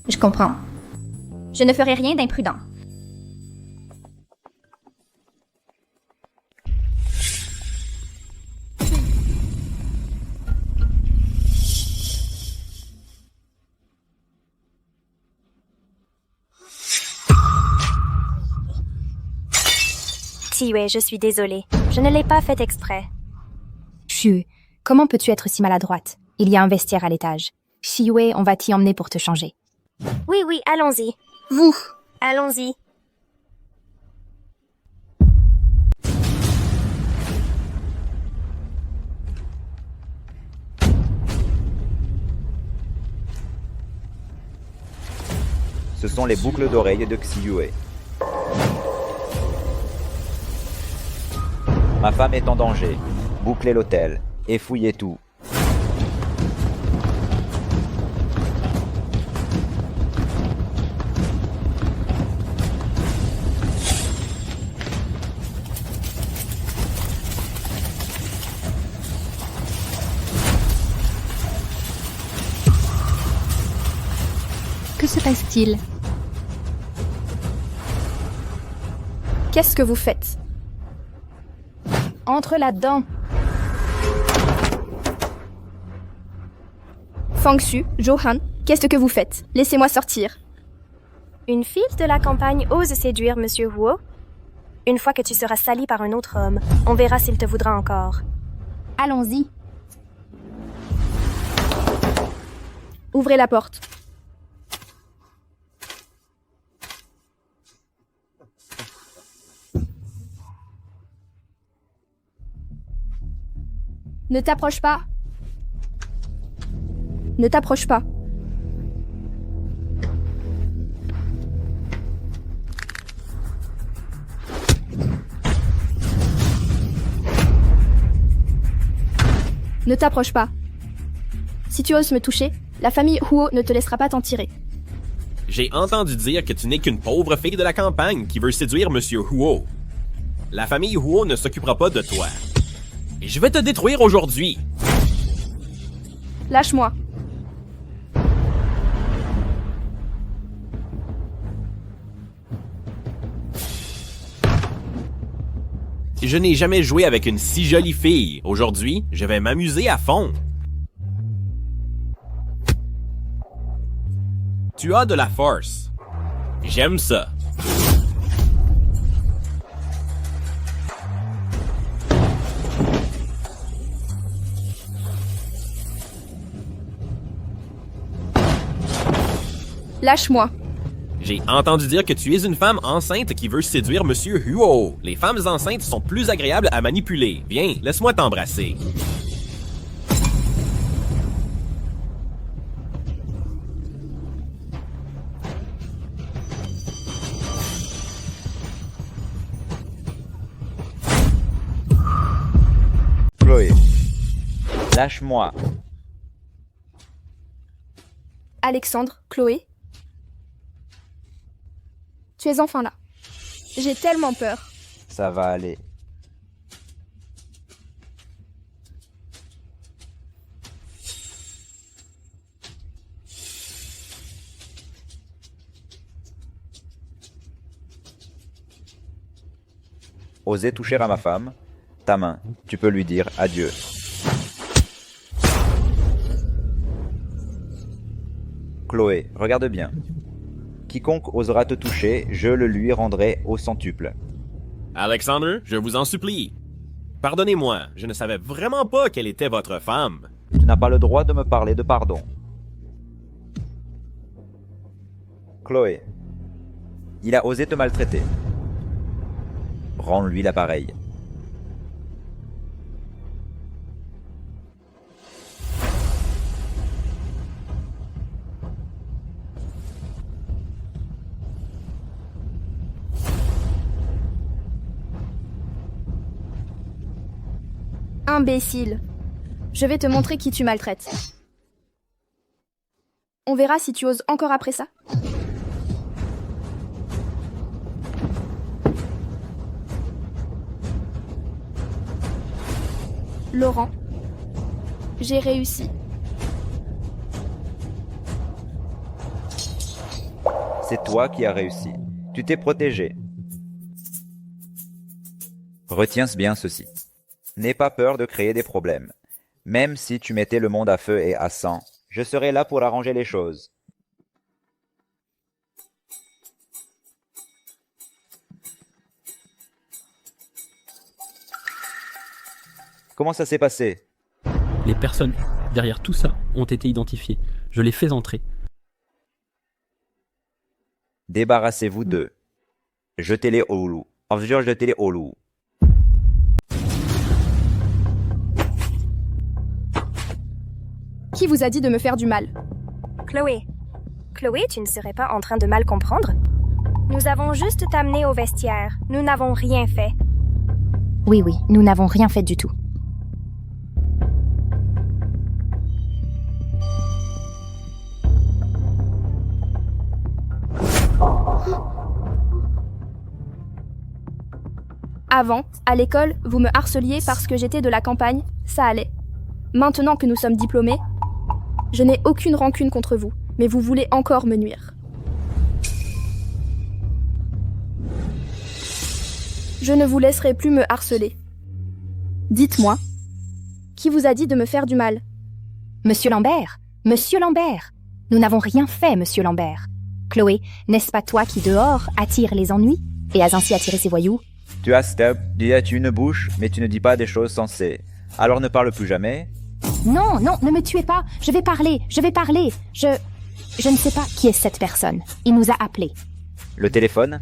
[SPEAKER 4] Je comprends. Je ne ferai rien d'imprudent.
[SPEAKER 18] Yue, je suis désolée. Je ne l'ai pas fait exprès.
[SPEAKER 17] Xu, comment peux-tu être si maladroite? Il y a un vestiaire à l'étage. Xiyue, on va t'y emmener pour te changer.
[SPEAKER 18] Oui, oui, allons-y.
[SPEAKER 4] Vous.
[SPEAKER 18] Allons-y.
[SPEAKER 3] Ce sont les boucles d'oreilles de Xiyue. Ma femme est en danger. Bouclez l'hôtel et fouillez tout.
[SPEAKER 17] Que se passe-t-il?
[SPEAKER 4] Qu'est-ce que vous faites?
[SPEAKER 5] Entre là-dedans.
[SPEAKER 4] Fangxu, Johan, qu'est-ce que vous faites? Laissez-moi sortir.
[SPEAKER 18] Une fille de la campagne ose séduire Monsieur Huo? Une fois que tu seras sali par un autre homme, on verra s'il te voudra encore.
[SPEAKER 17] Allons-y.
[SPEAKER 4] Ouvrez la porte. Ne t'approche pas. Ne t'approche pas. Ne t'approche pas. Si tu oses me toucher, la famille Huo ne te laissera pas t'en tirer.
[SPEAKER 21] J'ai entendu dire que tu n'es qu'une pauvre fille de la campagne qui veut séduire Monsieur Huo. La famille Huo ne s'occupera pas de toi. Et je vais te détruire aujourd'hui.
[SPEAKER 4] Lâche-moi.
[SPEAKER 21] Je n'ai jamais joué avec une si jolie fille. Aujourd'hui, je vais m'amuser à fond. Tu as de la force. J'aime ça.
[SPEAKER 4] Lâche-moi.
[SPEAKER 21] J'ai entendu dire que tu es une femme enceinte qui veut séduire Monsieur Huo. Les femmes enceintes sont plus agréables à manipuler. Viens, laisse-moi t'embrasser.
[SPEAKER 3] Chloé, lâche-moi.
[SPEAKER 4] Alexandre, Chloé. Tu es enfin là. J'ai tellement peur.
[SPEAKER 3] Ça va aller. Osez toucher à ma femme. Ta main, tu peux lui dire adieu. Chloé, regarde bien. Quiconque osera te toucher, je le lui rendrai au centuple.
[SPEAKER 21] Alexandre, je vous en supplie. Pardonnez-moi, je ne savais vraiment pas quelle était votre femme.
[SPEAKER 3] Tu n'as pas le droit de me parler de pardon. Chloé, il a osé te maltraiter. Rends-lui l'appareil.
[SPEAKER 4] Imbécile. Je vais te montrer qui tu maltraites. On verra si tu oses encore après ça. Laurent, j'ai réussi.
[SPEAKER 3] C'est toi qui as réussi. Tu t'es protégé. Retiens bien ceci. N'aie pas peur de créer des problèmes. Même si tu mettais le monde à feu et à sang, je serai là pour arranger les choses. Comment ça s'est passé?
[SPEAKER 2] Les personnes derrière tout ça ont été identifiées. Je les fais entrer.
[SPEAKER 3] Débarrassez-vous d'eux. Jetez-les au loup. Jetez-les au loup.
[SPEAKER 4] Qui vous a dit de me faire du mal?
[SPEAKER 18] Chloé. Chloé, tu ne serais pas en train de mal comprendre? Nous avons juste t'amené au vestiaire. Nous n'avons rien fait.
[SPEAKER 9] Oui, nous n'avons rien fait du tout.
[SPEAKER 4] Avant, à l'école, vous me harceliez parce que j'étais de la campagne, ça allait. Maintenant que nous sommes diplômés, je n'ai aucune rancune contre vous, mais vous voulez encore me nuire. Je ne vous laisserai plus me harceler. Dites-moi, qui vous a dit de me faire du mal?
[SPEAKER 5] Monsieur Lambert, Monsieur Lambert, nous n'avons rien fait, Monsieur Lambert. Chloé, n'est-ce pas toi qui dehors attire les ennuis et as ainsi attiré ces voyous?
[SPEAKER 3] Tu as stop, tu as une bouche, mais tu ne dis pas des choses sensées. Alors ne parle plus jamais.
[SPEAKER 5] Non, non, ne me tuez pas, je vais parler. Je ne sais pas qui est cette personne. Il nous a appelés.
[SPEAKER 3] Le téléphone?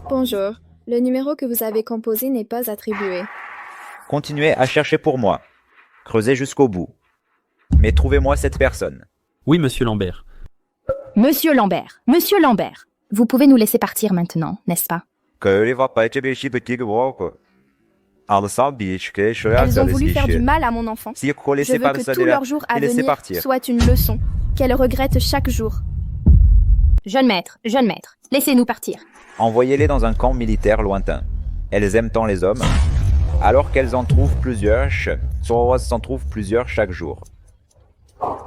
[SPEAKER 4] Bonjour. Le numéro que vous avez composé n'est pas attribué.
[SPEAKER 3] Continuez à chercher pour moi. Creusez jusqu'au bout. Mais trouvez-moi cette personne.
[SPEAKER 2] Oui, monsieur Lambert.
[SPEAKER 5] Monsieur Lambert, vous pouvez nous laisser partir maintenant, n'est-ce pas?
[SPEAKER 4] Elles ont voulu faire du mal à mon enfant. Je veux que tout leur jour à venir soit une leçon, qu'elles regrettent chaque jour.
[SPEAKER 5] Jeune maître, laissez-nous partir.
[SPEAKER 3] Envoyez-les dans un camp militaire lointain. Elles aiment tant les hommes, alors qu'elles s'en trouvent plusieurs chaque jour.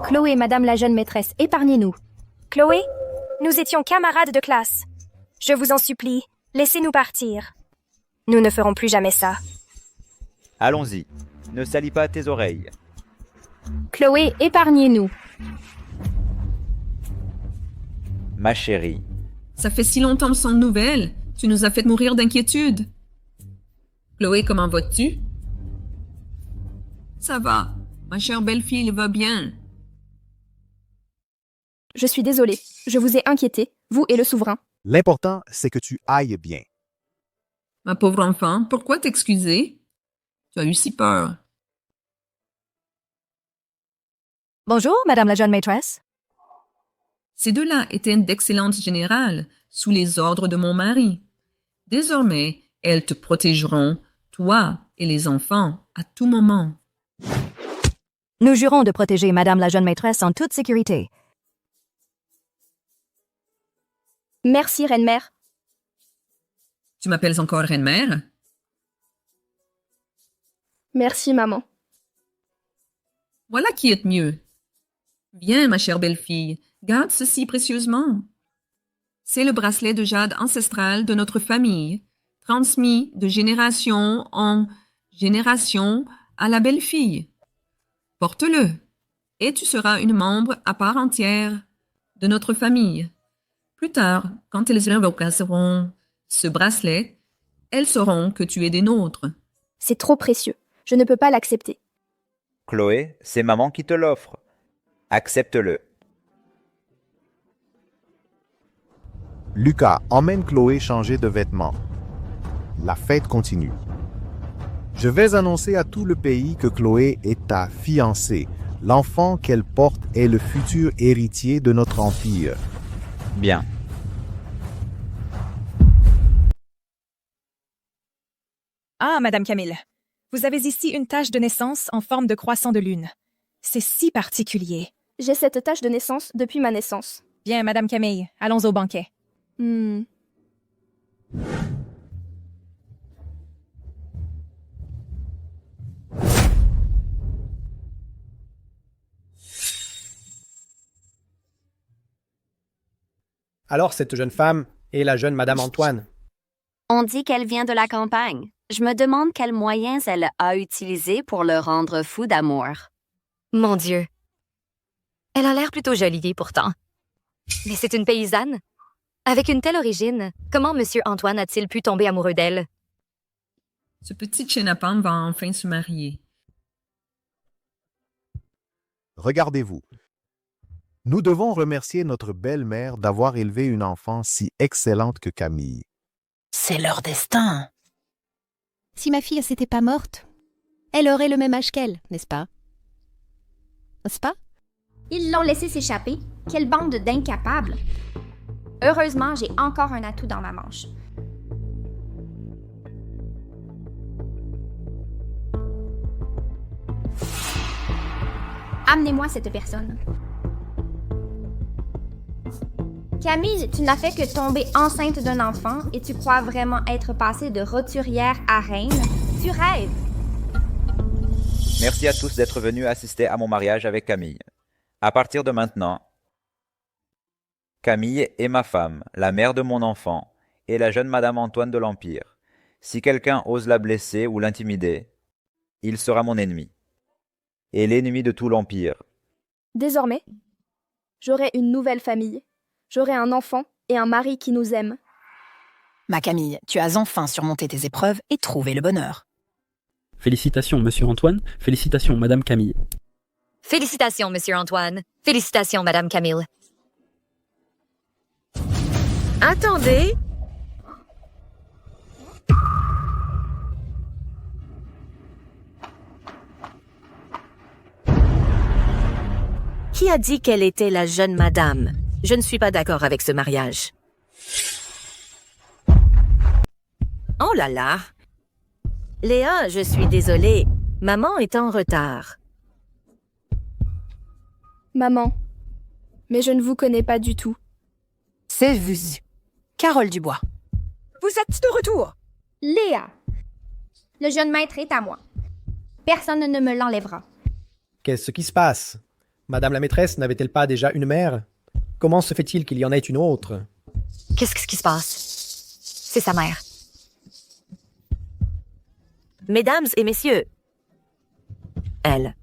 [SPEAKER 5] Chloé, madame la jeune maîtresse, épargnez-nous.
[SPEAKER 18] Chloé, nous étions camarades de classe. Je vous en supplie, laissez-nous partir. Nous ne ferons plus jamais ça.
[SPEAKER 3] Allons-y, ne salis pas tes oreilles.
[SPEAKER 5] Chloé, épargnez-nous.
[SPEAKER 3] Ma chérie.
[SPEAKER 11] Ça fait si longtemps sans nouvelles. Tu nous as fait mourir d'inquiétude. Chloé, comment vas-tu? Ça va. Ma chère belle-fille va bien.
[SPEAKER 4] Je suis désolée. Je vous ai inquiété, vous et le souverain.
[SPEAKER 12] L'important, c'est que tu ailles bien.
[SPEAKER 11] Ma pauvre enfant, pourquoi t'excuser? Tu as eu si peur.
[SPEAKER 5] Bonjour, madame la jeune maîtresse.
[SPEAKER 11] Ces deux-là étaient d'excellentes générales, sous les ordres de mon mari. Désormais, elles te protégeront, toi et les enfants, à tout moment.
[SPEAKER 5] Nous jurons de protéger madame la jeune maîtresse en toute sécurité.
[SPEAKER 4] Merci, reine-mère.
[SPEAKER 11] Tu m'appelles encore reine-mère?
[SPEAKER 4] Merci, maman.
[SPEAKER 11] Voilà qui est mieux. Viens, ma chère belle-fille, garde ceci précieusement. C'est le bracelet de jade ancestral de notre famille, transmis de génération en génération à la belle-fille. Porte-le, et tu seras une membre à part entière de notre famille. Plus tard, quand elles révoqueront ce bracelet, elles sauront que tu es des nôtres.
[SPEAKER 4] C'est trop précieux. Je ne peux pas l'accepter.
[SPEAKER 3] Chloé, c'est maman qui te l'offre. Accepte-le.
[SPEAKER 12] Lucas, emmène Chloé changer de vêtements. La fête continue. Je vais annoncer à tout le pays que Chloé est ta fiancée. L'enfant qu'elle porte est le futur héritier de notre empire.
[SPEAKER 3] Bien.
[SPEAKER 5] Ah, madame Camille, vous avez ici une tache de naissance en forme de croissant de lune. C'est si particulier.
[SPEAKER 4] J'ai cette tache de naissance depuis ma naissance.
[SPEAKER 5] Bien, madame Camille, allons au banquet.
[SPEAKER 19] Alors, cette jeune femme est la jeune Madame Antoine.
[SPEAKER 22] On dit qu'elle vient de la campagne. Je me demande quels moyens elle a utilisés pour le rendre fou d'amour.
[SPEAKER 23] Mon Dieu. Elle a l'air plutôt jolie, pourtant. Mais c'est une paysanne. Avec une telle origine, comment M. Antoine a-t-il pu tomber amoureux d'elle?
[SPEAKER 11] Ce petit chenapan va enfin se marier.
[SPEAKER 12] Regardez-vous. Nous devons remercier notre belle-mère d'avoir élevé une enfant si excellente que Camille.
[SPEAKER 5] C'est leur destin.
[SPEAKER 17] Si ma fille s'était pas morte, elle aurait le même âge qu'elle, n'est-ce pas? N'est-ce pas?
[SPEAKER 24] Ils l'ont laissé s'échapper. Quelle bande d'incapables! Heureusement, j'ai encore un atout dans ma manche. Amenez-moi cette personne. Camille, tu n'as fait que tomber enceinte d'un enfant et tu crois vraiment être passée de roturière à reine? Tu rêves!
[SPEAKER 3] Merci à tous d'être venus assister à mon mariage avec Camille. À partir de maintenant, Camille est ma femme, la mère de mon enfant, et la jeune Madame Antoine de l'Empire. Si quelqu'un ose la blesser ou l'intimider, il sera mon ennemi, et l'ennemi de tout l'Empire.
[SPEAKER 4] Désormais, j'aurai une nouvelle famille. J'aurai un enfant et un mari qui nous aiment.
[SPEAKER 5] Ma Camille, tu as enfin surmonté tes épreuves et trouvé le bonheur.
[SPEAKER 2] Félicitations, Monsieur Antoine. Félicitations, Madame Camille.
[SPEAKER 23] Félicitations, Monsieur Antoine. Félicitations, Madame Camille.
[SPEAKER 6] Attendez. Qui a dit qu'elle était la jeune madame? Je ne suis pas d'accord avec ce mariage. Oh là là! Léa, je suis désolée. Maman est en retard.
[SPEAKER 4] Maman, mais je ne vous connais pas du tout.
[SPEAKER 5] C'est vu. Carole Dubois.
[SPEAKER 6] Vous êtes de retour!
[SPEAKER 24] Léa, le jeune maître est à moi. Personne ne me l'enlèvera.
[SPEAKER 19] Qu'est-ce qui se passe? Madame la maîtresse n'avait-elle pas déjà une mère? Comment se fait-il qu'il y en ait une autre?
[SPEAKER 23] Qu'est-ce qui se passe? C'est sa mère.
[SPEAKER 6] Mesdames et messieurs, elle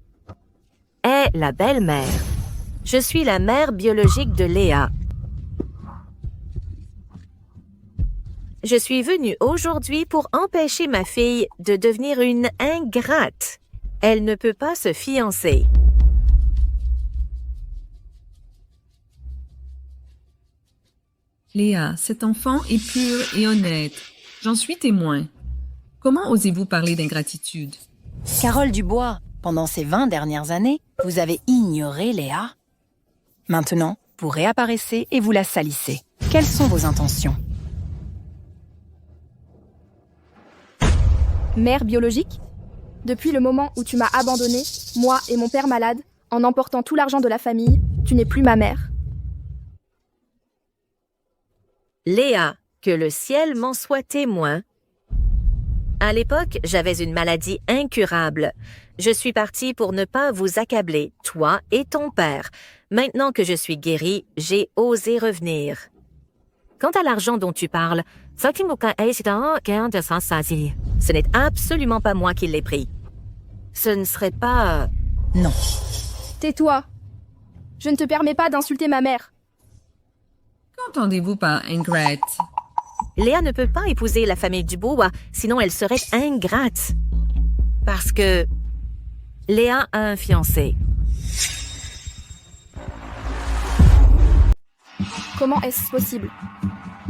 [SPEAKER 6] est la belle-mère. Je suis la mère biologique de Léa. Je suis venue aujourd'hui pour empêcher ma fille de devenir une ingrate. Elle ne peut pas se fiancer.
[SPEAKER 11] Léa, cet enfant est pur et honnête. J'en suis témoin. Comment osez-vous parler d'ingratitude?
[SPEAKER 5] Carole Dubois, pendant ces 20 dernières années, vous avez ignoré Léa. Maintenant, vous réapparaissez et vous la salissez. Quelles sont vos intentions?
[SPEAKER 4] Mère biologique? Depuis le moment où tu m'as abandonnée, moi et mon père malade, en emportant tout l'argent de la famille, tu n'es plus ma mère.
[SPEAKER 6] Léa, que le ciel m'en soit témoin. À l'époque, j'avais une maladie incurable. Je suis partie pour ne pas vous accabler, toi et ton père. Maintenant que je suis guérie, j'ai osé revenir. Quant à l'argent dont tu parles, ce n'est absolument pas moi qui l'ai pris. Ce ne serait pas...
[SPEAKER 5] Non.
[SPEAKER 4] Tais-toi. Je ne te permets pas d'insulter ma mère.
[SPEAKER 11] Qu'entendez-vous par ingrate?
[SPEAKER 6] Léa ne peut pas épouser la famille Dubois, sinon elle serait ingrate. Parce que Léa a un fiancé.
[SPEAKER 4] Comment est-ce possible?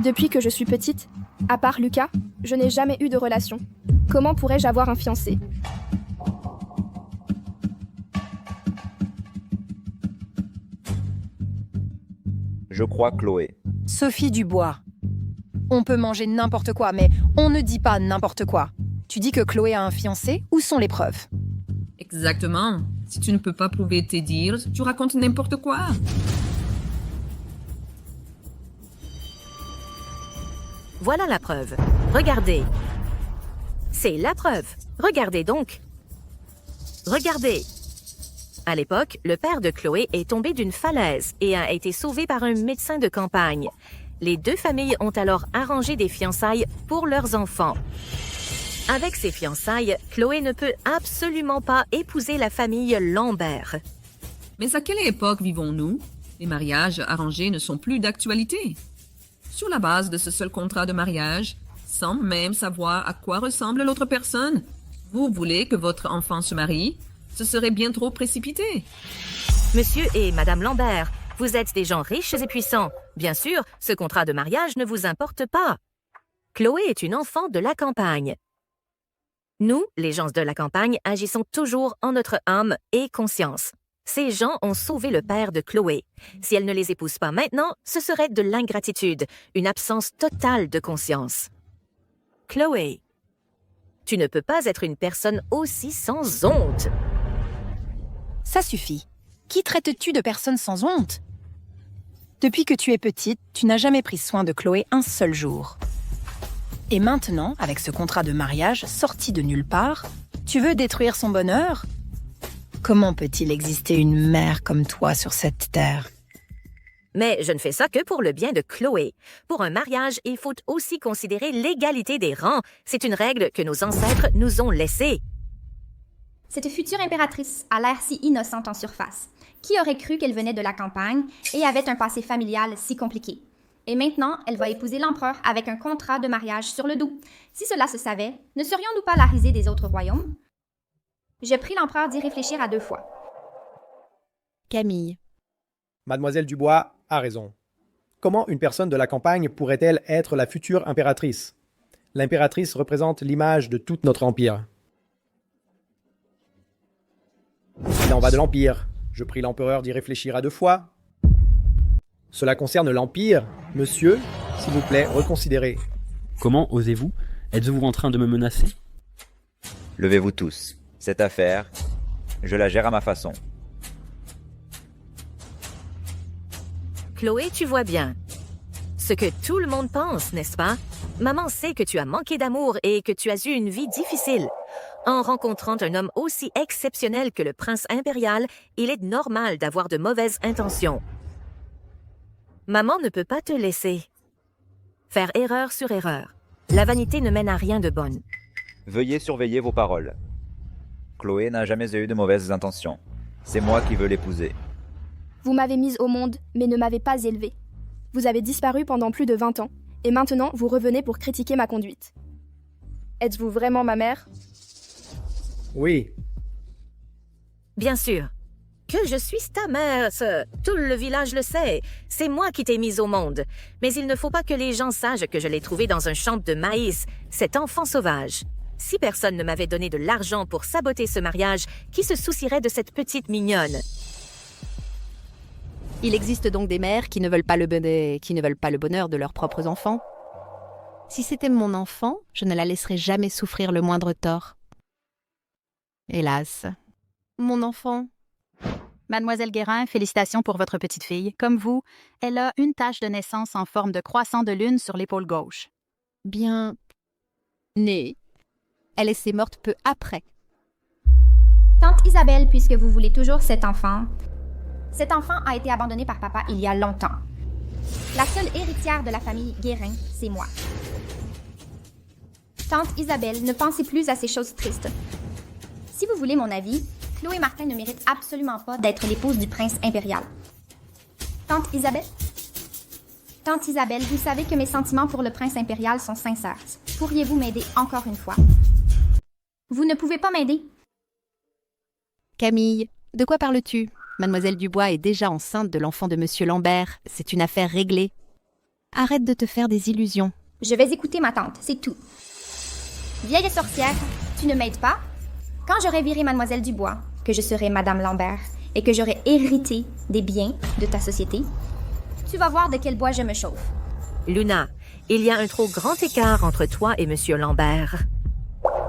[SPEAKER 4] Depuis que je suis petite, à part Lucas, je n'ai jamais eu de relation. Comment pourrais-je avoir un fiancé?
[SPEAKER 3] Je crois Chloé.
[SPEAKER 5] Sophie Dubois. On peut manger n'importe quoi, mais on ne dit pas n'importe quoi. Tu dis que Chloé a un fiancé? Où sont les preuves?
[SPEAKER 11] Exactement. Si tu ne peux pas prouver tes dires, tu racontes n'importe quoi.
[SPEAKER 6] Voilà la preuve. Regardez. C'est la preuve. Regardez donc. Regardez. À l'époque, le père de Chloé est tombé d'une falaise et a été sauvé par un médecin de campagne. Les deux familles ont alors arrangé des fiançailles pour leurs enfants. Avec ces fiançailles, Chloé ne peut absolument pas épouser la famille Lambert.
[SPEAKER 11] Mais à quelle époque vivons-nous? Les mariages arrangés ne sont plus d'actualité. Sur la base de ce seul contrat de mariage, sans même savoir à quoi ressemble l'autre personne, vous voulez que votre enfant se marie? Ce serait bien trop précipité.
[SPEAKER 6] Monsieur et Madame Lambert, vous êtes des gens riches et puissants. Bien sûr, ce contrat de mariage ne vous importe pas. Chloé est une enfant de la campagne. Nous, les gens de la campagne, agissons toujours en notre âme et conscience. Ces gens ont sauvé le père de Chloé. Si elle ne les épouse pas maintenant, ce serait de l'ingratitude, une absence totale de conscience. Chloé, tu ne peux pas être une personne aussi sans honte.
[SPEAKER 5] Ça suffit. Qui traites-tu de personne sans honte? Depuis que tu es petite, tu n'as jamais pris soin de Chloé un seul jour. Et maintenant, avec ce contrat de mariage sorti de nulle part, tu veux détruire son bonheur? Comment peut-il exister une mère comme toi sur cette terre?
[SPEAKER 6] Mais je ne fais ça que pour le bien de Chloé. Pour un mariage, il faut aussi considérer l'égalité des rangs. C'est une règle que nos ancêtres nous ont laissée.
[SPEAKER 24] Cette future impératrice a l'air si innocente en surface. Qui aurait cru qu'elle venait de la campagne et avait un passé familial si compliqué? Et maintenant, elle va épouser l'empereur avec un contrat de mariage sur le dos. Si cela se savait, ne serions-nous pas la risée des autres royaumes? Je prie l'empereur d'y réfléchir à 2 fois.
[SPEAKER 17] Camille.
[SPEAKER 19] Mademoiselle Dubois a raison. Comment une personne de la campagne pourrait-elle être la future impératrice? L'impératrice représente l'image de tout notre empire. Il en va de l'empire. Je prie l'empereur d'y réfléchir à 2 fois. Cela concerne l'empire. Monsieur, s'il vous plaît, reconsidérez.
[SPEAKER 2] Comment osez-vous? Êtes-vous en train de me menacer?
[SPEAKER 3] Levez-vous tous. Cette affaire, je la gère à ma façon.
[SPEAKER 6] Chloé, tu vois bien. Ce que tout le monde pense, n'est-ce pas? Maman sait que tu as manqué d'amour et que tu as eu une vie difficile. En rencontrant un homme aussi exceptionnel que le prince impérial, il est normal d'avoir de mauvaises intentions. Maman ne peut pas te laisser faire erreur sur erreur. La vanité ne mène à rien de bonne.
[SPEAKER 3] Veuillez surveiller vos paroles. Chloé n'a jamais eu de mauvaises intentions. C'est moi qui veux l'épouser.
[SPEAKER 4] Vous m'avez mise au monde, mais ne m'avez pas élevée. Vous avez disparu pendant plus de 20 ans, et maintenant vous revenez pour critiquer ma conduite. Êtes-vous vraiment ma mère?
[SPEAKER 19] Oui.
[SPEAKER 6] Bien sûr. Que je suis ta mère, tout le village le sait. C'est moi qui t'ai mise au monde. Mais il ne faut pas que les gens sachent que je l'ai trouvé dans un champ de maïs, cet enfant sauvage. Si personne ne m'avait donné de l'argent pour saboter ce mariage, qui se soucierait de cette petite mignonne?
[SPEAKER 17] Il existe donc des mères qui ne veulent pas le bonheur de leurs propres enfants. Si c'était mon enfant, je ne la laisserais jamais souffrir le moindre tort. Hélas, mon enfant.
[SPEAKER 7] Mademoiselle Guérin, félicitations pour votre petite fille. Comme vous, elle a une tache de naissance en forme de croissant de lune sur l'épaule gauche.
[SPEAKER 17] Bien née. Elle est morte peu après.
[SPEAKER 24] Tante Isabelle, puisque vous voulez toujours cet enfant a été abandonné par papa il y a longtemps. La seule héritière de la famille Guérin, c'est moi. Tante Isabelle, ne pensez plus à ces choses tristes. Si vous voulez mon avis, Chloé Martin ne mérite absolument pas d'être l'épouse du prince impérial. Tante Isabelle, vous savez que mes sentiments pour le prince impérial sont sincères. Pourriez-vous m'aider encore une fois? Vous ne pouvez pas m'aider.
[SPEAKER 17] Camille, de quoi parles-tu? Mademoiselle Dubois est déjà enceinte de l'enfant de Monsieur Lambert. C'est une affaire réglée. Arrête de te faire des illusions.
[SPEAKER 24] Je vais écouter ma tante, c'est tout. Vieille sorcière, tu ne m'aides pas? Quand j'aurai viré Mademoiselle Dubois, que je serai Madame Lambert et que j'aurai hérité des biens de ta société, tu vas voir de quel bois je me chauffe.
[SPEAKER 6] Luna, il y a un trop grand écart entre toi et Monsieur Lambert.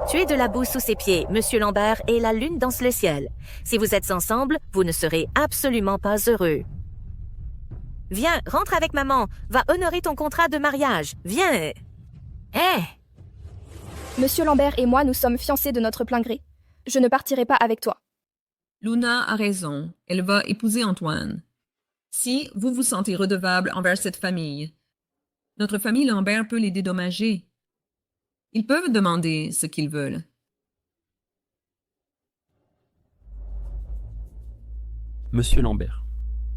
[SPEAKER 6] Tu es de la boue sous ses pieds, Monsieur Lambert, et la lune danse le ciel. Si vous êtes ensemble, vous ne serez absolument pas heureux. Viens, rentre avec maman. Va honorer ton contrat de mariage. Viens. Hé!
[SPEAKER 4] Monsieur Lambert et moi, nous sommes fiancés de notre plein gré. Je ne partirai pas avec toi.
[SPEAKER 11] Luna a raison. Elle va épouser Antoine. Si vous vous sentez redevable envers cette famille, notre famille Lambert peut les dédommager. Ils peuvent demander ce qu'ils veulent.
[SPEAKER 2] Monsieur Lambert.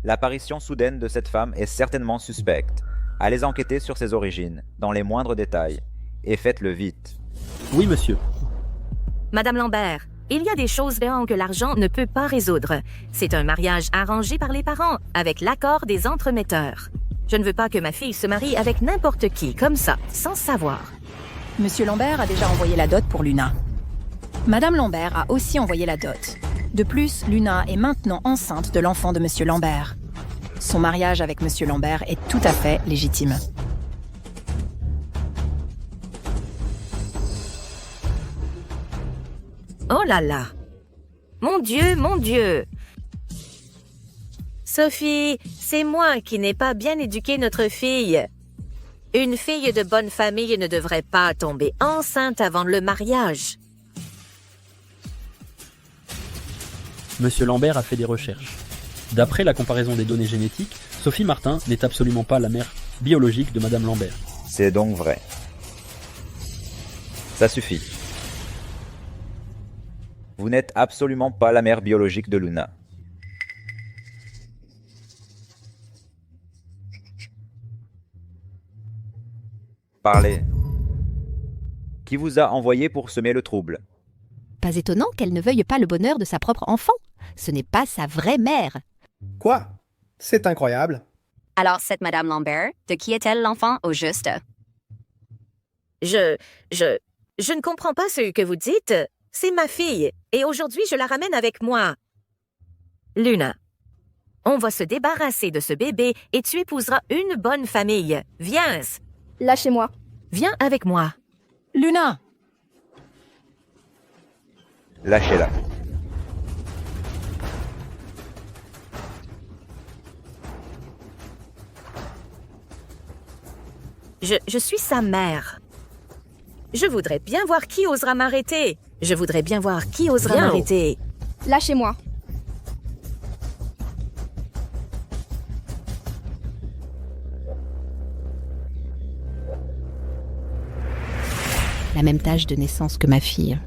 [SPEAKER 3] L'apparition soudaine de cette femme est certainement suspecte. Allez enquêter sur ses origines, dans les moindres détails, et faites-le vite.
[SPEAKER 2] Oui, monsieur.
[SPEAKER 6] Madame Lambert, il y a des choses que l'argent ne peut pas résoudre. C'est un mariage arrangé par les parents, avec l'accord des entremetteurs. Je ne veux pas que ma fille se marie avec n'importe qui, comme ça, sans savoir.
[SPEAKER 5] Monsieur Lambert a déjà envoyé la dot pour Luna. Madame Lambert a aussi envoyé la dot. De plus, Luna est maintenant enceinte de l'enfant de Monsieur Lambert. Son mariage avec Monsieur Lambert est tout à fait légitime.
[SPEAKER 6] Oh là là! Mon Dieu, mon Dieu! Sophie, c'est moi qui n'ai pas bien éduqué notre fille. Une fille de bonne famille ne devrait pas tomber enceinte avant le mariage.
[SPEAKER 2] Monsieur Lambert a fait des recherches. D'après la comparaison des données génétiques, Sophie Martin n'est absolument pas la mère biologique de Madame Lambert.
[SPEAKER 3] C'est donc vrai. Ça suffit. Vous n'êtes absolument pas la mère biologique de Luna. Parlez. Qui vous a envoyé pour semer le trouble?
[SPEAKER 17] Pas étonnant qu'elle ne veuille pas le bonheur de sa propre enfant. Ce n'est pas sa vraie mère.
[SPEAKER 19] Quoi? C'est incroyable.
[SPEAKER 22] Alors, cette Madame Lambert, de qui est-elle l'enfant au juste?
[SPEAKER 6] Je ne comprends pas ce que vous dites. C'est ma fille, et aujourd'hui je la ramène avec moi. Luna, on va se débarrasser de ce bébé et tu épouseras une bonne famille. Viens.
[SPEAKER 4] Lâchez-moi.
[SPEAKER 6] Viens avec moi.
[SPEAKER 5] Luna!
[SPEAKER 3] Lâchez-la.
[SPEAKER 6] Je suis sa mère. Je voudrais bien voir qui osera m'arrêter. Je voudrais bien voir qui osera m'arrêter.
[SPEAKER 4] Lâchez-moi.
[SPEAKER 17] La même tâche de naissance que ma fille.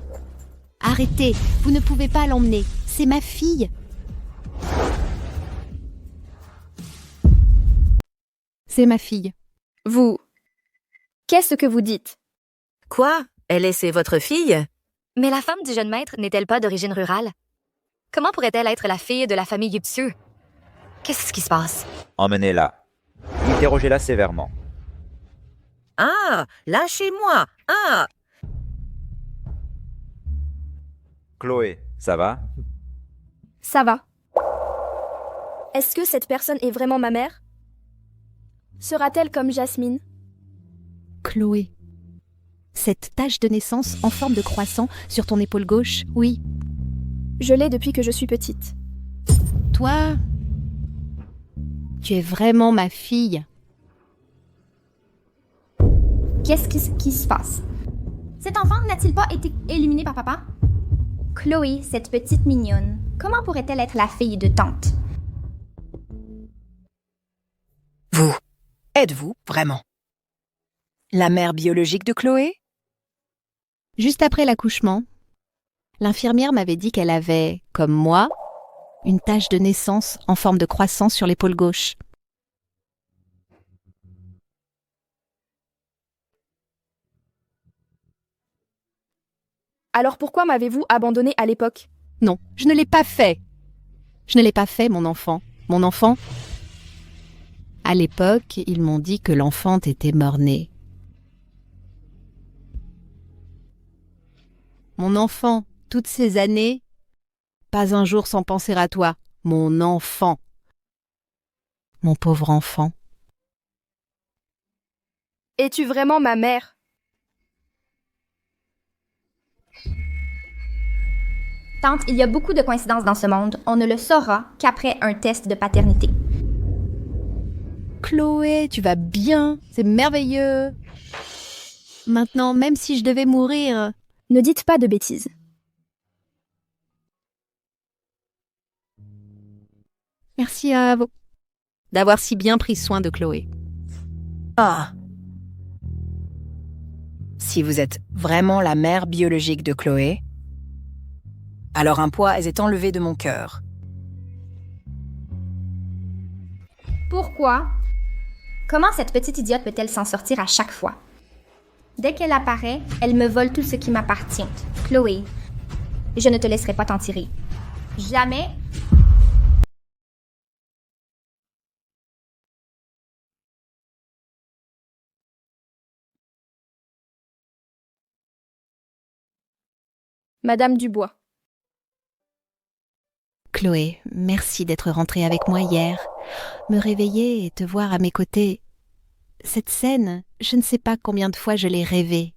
[SPEAKER 17] Arrêtez, vous ne pouvez pas l'emmener. C'est ma fille. C'est ma fille.
[SPEAKER 4] Vous... Qu'est-ce que vous dites?
[SPEAKER 6] Quoi? Elle est votre fille?
[SPEAKER 23] Mais la femme du jeune maître n'est-elle pas d'origine rurale? Comment pourrait-elle être la fille de la famille Upsieux? Qu'est-ce qui se passe?
[SPEAKER 3] Emmenez-la. Interrogez-la sévèrement.
[SPEAKER 6] Ah, lâchez-moi. Ah.
[SPEAKER 3] Chloé, ça va?
[SPEAKER 4] Ça va. Est-ce que cette personne est vraiment ma mère? Sera-t-elle comme Jasmine?
[SPEAKER 17] Chloé. Cette tache de naissance en forme de croissant sur ton épaule gauche, oui.
[SPEAKER 4] Je l'ai depuis que je suis petite.
[SPEAKER 17] Toi, tu es vraiment ma fille.
[SPEAKER 24] Qu'est-ce qui se passe? Cet enfant n'a-t-il pas été éliminé par papa? Chloé, cette petite mignonne, comment pourrait-elle être la fille de tante?
[SPEAKER 5] Vous, êtes-vous vraiment la mère biologique de Chloé?
[SPEAKER 17] Juste après l'accouchement, l'infirmière m'avait dit qu'elle avait, comme moi, une tache de naissance en forme de croissant sur l'épaule gauche.
[SPEAKER 4] Alors pourquoi m'avez-vous abandonnée à l'époque?
[SPEAKER 17] Non, je ne l'ai pas fait. Je ne l'ai pas fait, mon enfant. Mon enfant. À l'époque, ils m'ont dit que l'enfant était mort-né. Mon enfant, toutes ces années, pas un jour sans penser à toi. Mon enfant. Mon pauvre enfant.
[SPEAKER 4] Es-tu vraiment ma mère?
[SPEAKER 24] Tante, il y a beaucoup de coïncidences dans ce monde. On ne le saura qu'après un test de paternité.
[SPEAKER 17] Chloé, tu vas bien, c'est merveilleux. Maintenant, même si je devais mourir...
[SPEAKER 4] Ne dites pas de bêtises.
[SPEAKER 17] Merci à vous d'avoir si bien pris soin de Chloé.
[SPEAKER 5] Ah. Si vous êtes vraiment la mère biologique de Chloé, alors un poids est enlevé de mon cœur.
[SPEAKER 24] Pourquoi? Comment cette petite idiote peut-elle s'en sortir à chaque fois? Dès qu'elle apparaît, elle me vole tout ce qui m'appartient. Chloé, je ne te laisserai pas t'en tirer. Jamais.
[SPEAKER 4] Madame Dubois.
[SPEAKER 17] Chloé, merci d'être rentrée avec moi hier. Me réveiller et te voir à mes côtés. Cette scène, je ne sais pas combien de fois je l'ai rêvée.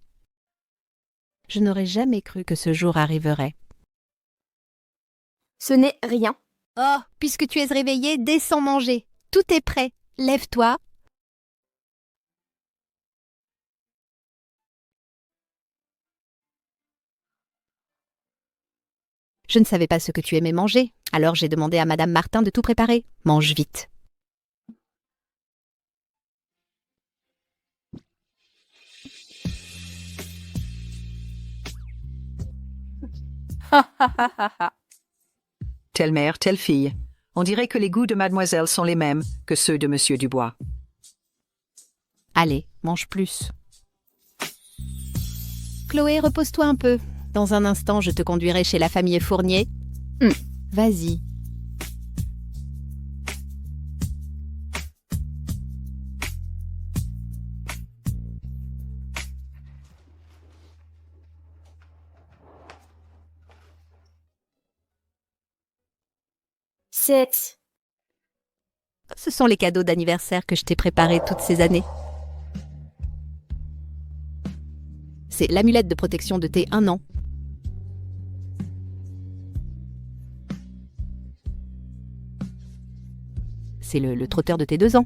[SPEAKER 17] Je n'aurais jamais cru que ce jour arriverait.
[SPEAKER 4] Ce n'est rien.
[SPEAKER 17] Oh, puisque tu es réveillée, descends manger. Tout est prêt. Lève-toi. Je ne savais pas ce que tu aimais manger, alors j'ai demandé à Madame Martin de tout préparer. Mange vite.
[SPEAKER 8] Telle mère, telle fille. On dirait que les goûts de mademoiselle sont les mêmes que ceux de monsieur Dubois.
[SPEAKER 17] Allez, mange plus. Chloé, repose-toi un peu. Dans un instant, je te conduirai chez la famille Fournier. Vas-y. Ce sont les cadeaux d'anniversaire que je t'ai préparés toutes ces années. C'est l'amulette de protection de tes 1 an. C'est le trotteur de tes 2 ans.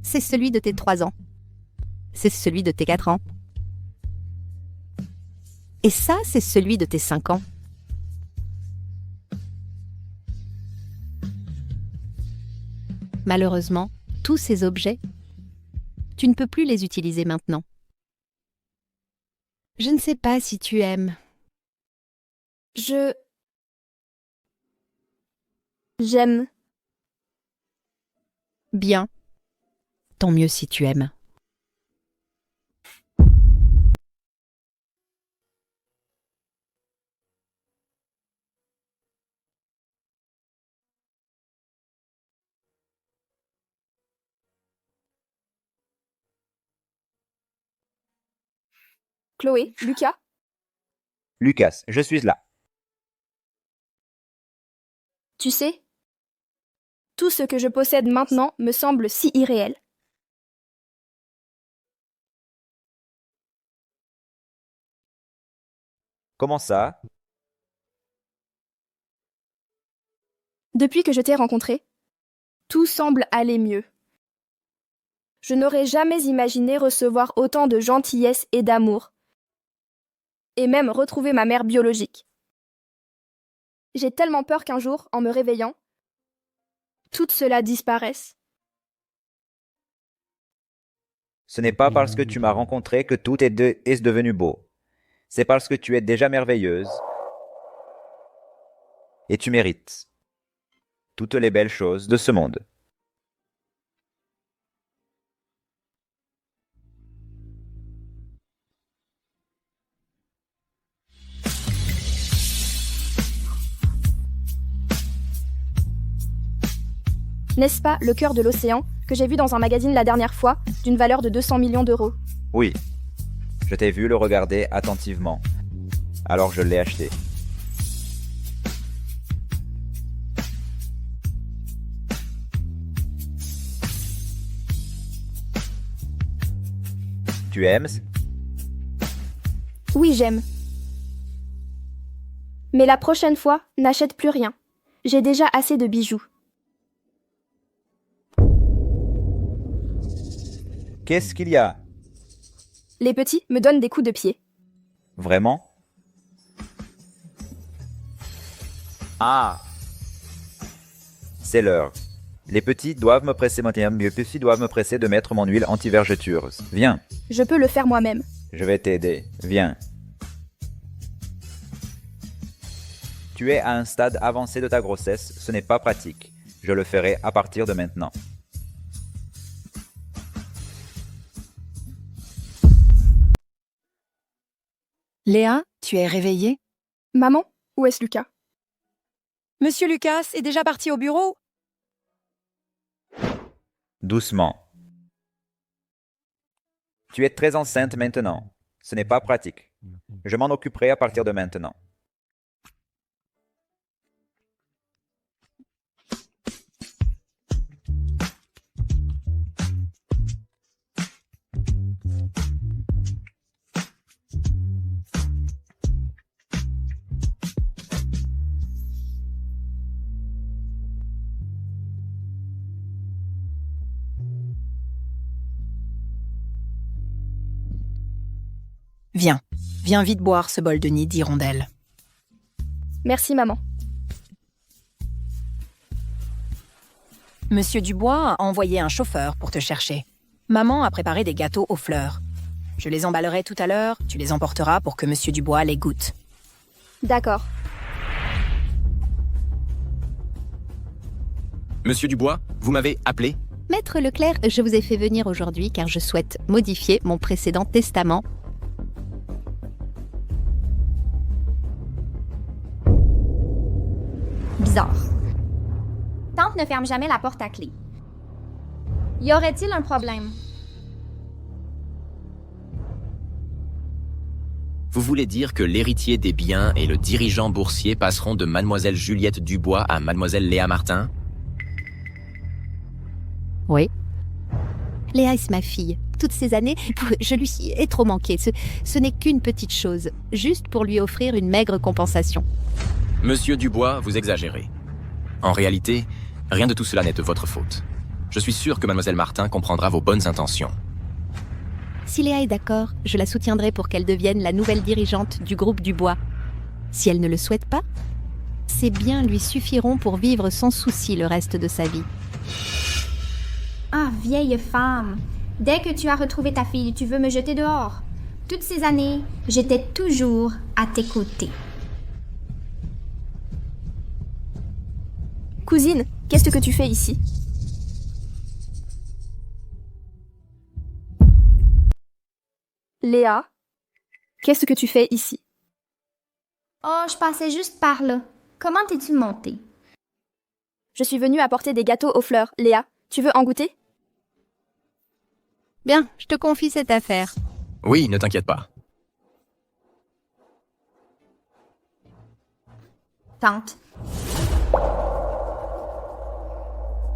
[SPEAKER 17] C'est celui de tes 3 ans. C'est celui de tes 4 ans. Et ça, c'est celui de tes 5 ans. Malheureusement, tous ces objets, tu ne peux plus les utiliser maintenant. Je ne sais pas si tu aimes.
[SPEAKER 4] J'aime.
[SPEAKER 17] Bien. Tant mieux si tu aimes.
[SPEAKER 4] Chloé, Lucas?
[SPEAKER 3] Lucas, je suis là.
[SPEAKER 4] Tu sais, tout ce que je possède maintenant me semble si irréel.
[SPEAKER 3] Comment ça?
[SPEAKER 4] Depuis que je t'ai rencontré, tout semble aller mieux. Je n'aurais jamais imaginé recevoir autant de gentillesse et d'amour, et même retrouver ma mère biologique. J'ai tellement peur qu'un jour, en me réveillant, tout cela disparaisse.
[SPEAKER 3] Ce n'est pas parce que tu m'as rencontré que tout est devenu beau. C'est parce que tu es déjà merveilleuse et tu mérites toutes les belles choses de ce monde.
[SPEAKER 4] N'est-ce pas le cœur de l'océan que j'ai vu dans un magazine la dernière fois, d'une valeur de 200 millions d'euros?
[SPEAKER 3] Oui, je t'ai vu le regarder attentivement. Alors je l'ai acheté. Tu aimes?
[SPEAKER 4] Oui, j'aime. Mais la prochaine fois, n'achète plus rien. J'ai déjà assez de bijoux.
[SPEAKER 3] Qu'est-ce qu'il y a?
[SPEAKER 4] Les petits me donnent des coups de pied.
[SPEAKER 3] Vraiment? Ah! C'est l'heure. Les petits doivent me presser de mettre mon huile anti-vergetureuse. Viens.
[SPEAKER 4] Je peux le faire moi-même.
[SPEAKER 3] Je vais t'aider. Viens. Tu es à un stade avancé de ta grossesse, ce n'est pas pratique. Je le ferai à partir de maintenant.
[SPEAKER 5] Léa, tu es réveillée?
[SPEAKER 4] Maman, où est-ce Lucas?
[SPEAKER 5] Monsieur Lucas est déjà parti au bureau?
[SPEAKER 3] Doucement. Tu es très enceinte maintenant. Ce n'est pas pratique. Je m'en occuperai à partir de maintenant.
[SPEAKER 5] Viens, Viens vite boire ce bol de nid d'hirondelle.
[SPEAKER 4] Merci, maman.
[SPEAKER 5] Monsieur Dubois a envoyé un chauffeur pour te chercher. Maman a préparé des gâteaux aux fleurs. Je les emballerai tout à l'heure, tu les emporteras pour que Monsieur Dubois les goûte.
[SPEAKER 4] D'accord.
[SPEAKER 20] Monsieur Dubois, vous m'avez appelé?
[SPEAKER 17] Maître Leclerc, je vous ai fait venir aujourd'hui car je souhaite modifier mon précédent testament.
[SPEAKER 24] Bizarre. Tante ne ferme jamais la porte à clé. Y aurait-il un problème?
[SPEAKER 16] Vous voulez dire que l'héritier des biens et le dirigeant boursier passeront de Mademoiselle Juliette Dubois à Mademoiselle Léa Martin?
[SPEAKER 17] Oui. Léa est ma fille. Toutes ces années, je lui ai trop manqué. Ce n'est qu'une petite chose, juste pour lui offrir une maigre compensation.
[SPEAKER 16] Monsieur Dubois, vous exagérez. En réalité, rien de tout cela n'est de votre faute. Je suis sûr que Mademoiselle Martin comprendra vos bonnes intentions.
[SPEAKER 17] Si Léa est d'accord, je la soutiendrai pour qu'elle devienne la nouvelle dirigeante du groupe Dubois. Si elle ne le souhaite pas, ses biens lui suffiront pour vivre sans souci le reste de sa vie.
[SPEAKER 24] Ah, vieille femme. Dès que tu as retrouvé ta fille, tu veux me jeter dehors. Toutes ces années, j'étais toujours à tes côtés.
[SPEAKER 4] Cousine, qu'est-ce que tu fais ici? Léa, qu'est-ce que tu fais ici?
[SPEAKER 24] Oh, je passais juste par là. Comment t'es-tu montée?
[SPEAKER 4] Je suis venue apporter des gâteaux aux fleurs. Léa, tu veux en goûter?
[SPEAKER 17] Bien, je te confie cette affaire.
[SPEAKER 16] Oui, ne t'inquiète pas.
[SPEAKER 24] Tante.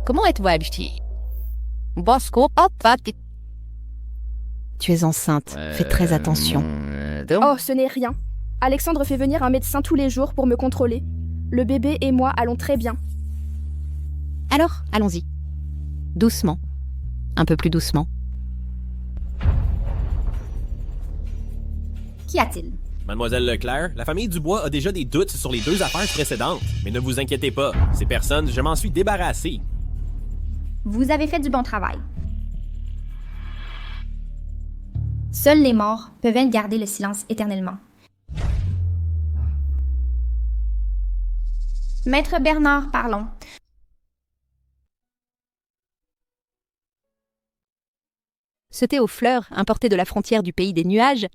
[SPEAKER 17] Comment êtes-vous habillée? Bosco, tu es enceinte, fais très attention.
[SPEAKER 4] Oh, ce n'est rien. Alexandre fait venir un médecin tous les jours pour me contrôler. Le bébé et moi allons très bien.
[SPEAKER 17] Alors, allons-y. Doucement. Un peu plus doucement.
[SPEAKER 24] Qu'y a-t-il?
[SPEAKER 21] Mademoiselle Leclerc, la famille Dubois a déjà des doutes sur les 2 affaires précédentes. Mais ne vous inquiétez pas, ces personnes, je m'en suis débarrassé.
[SPEAKER 24] Vous avez fait du bon travail. Seuls les morts peuvent garder le silence éternellement. Maître Bernard, parlons.
[SPEAKER 17] Ce thé aux fleurs, importé de la frontière du pays des nuages,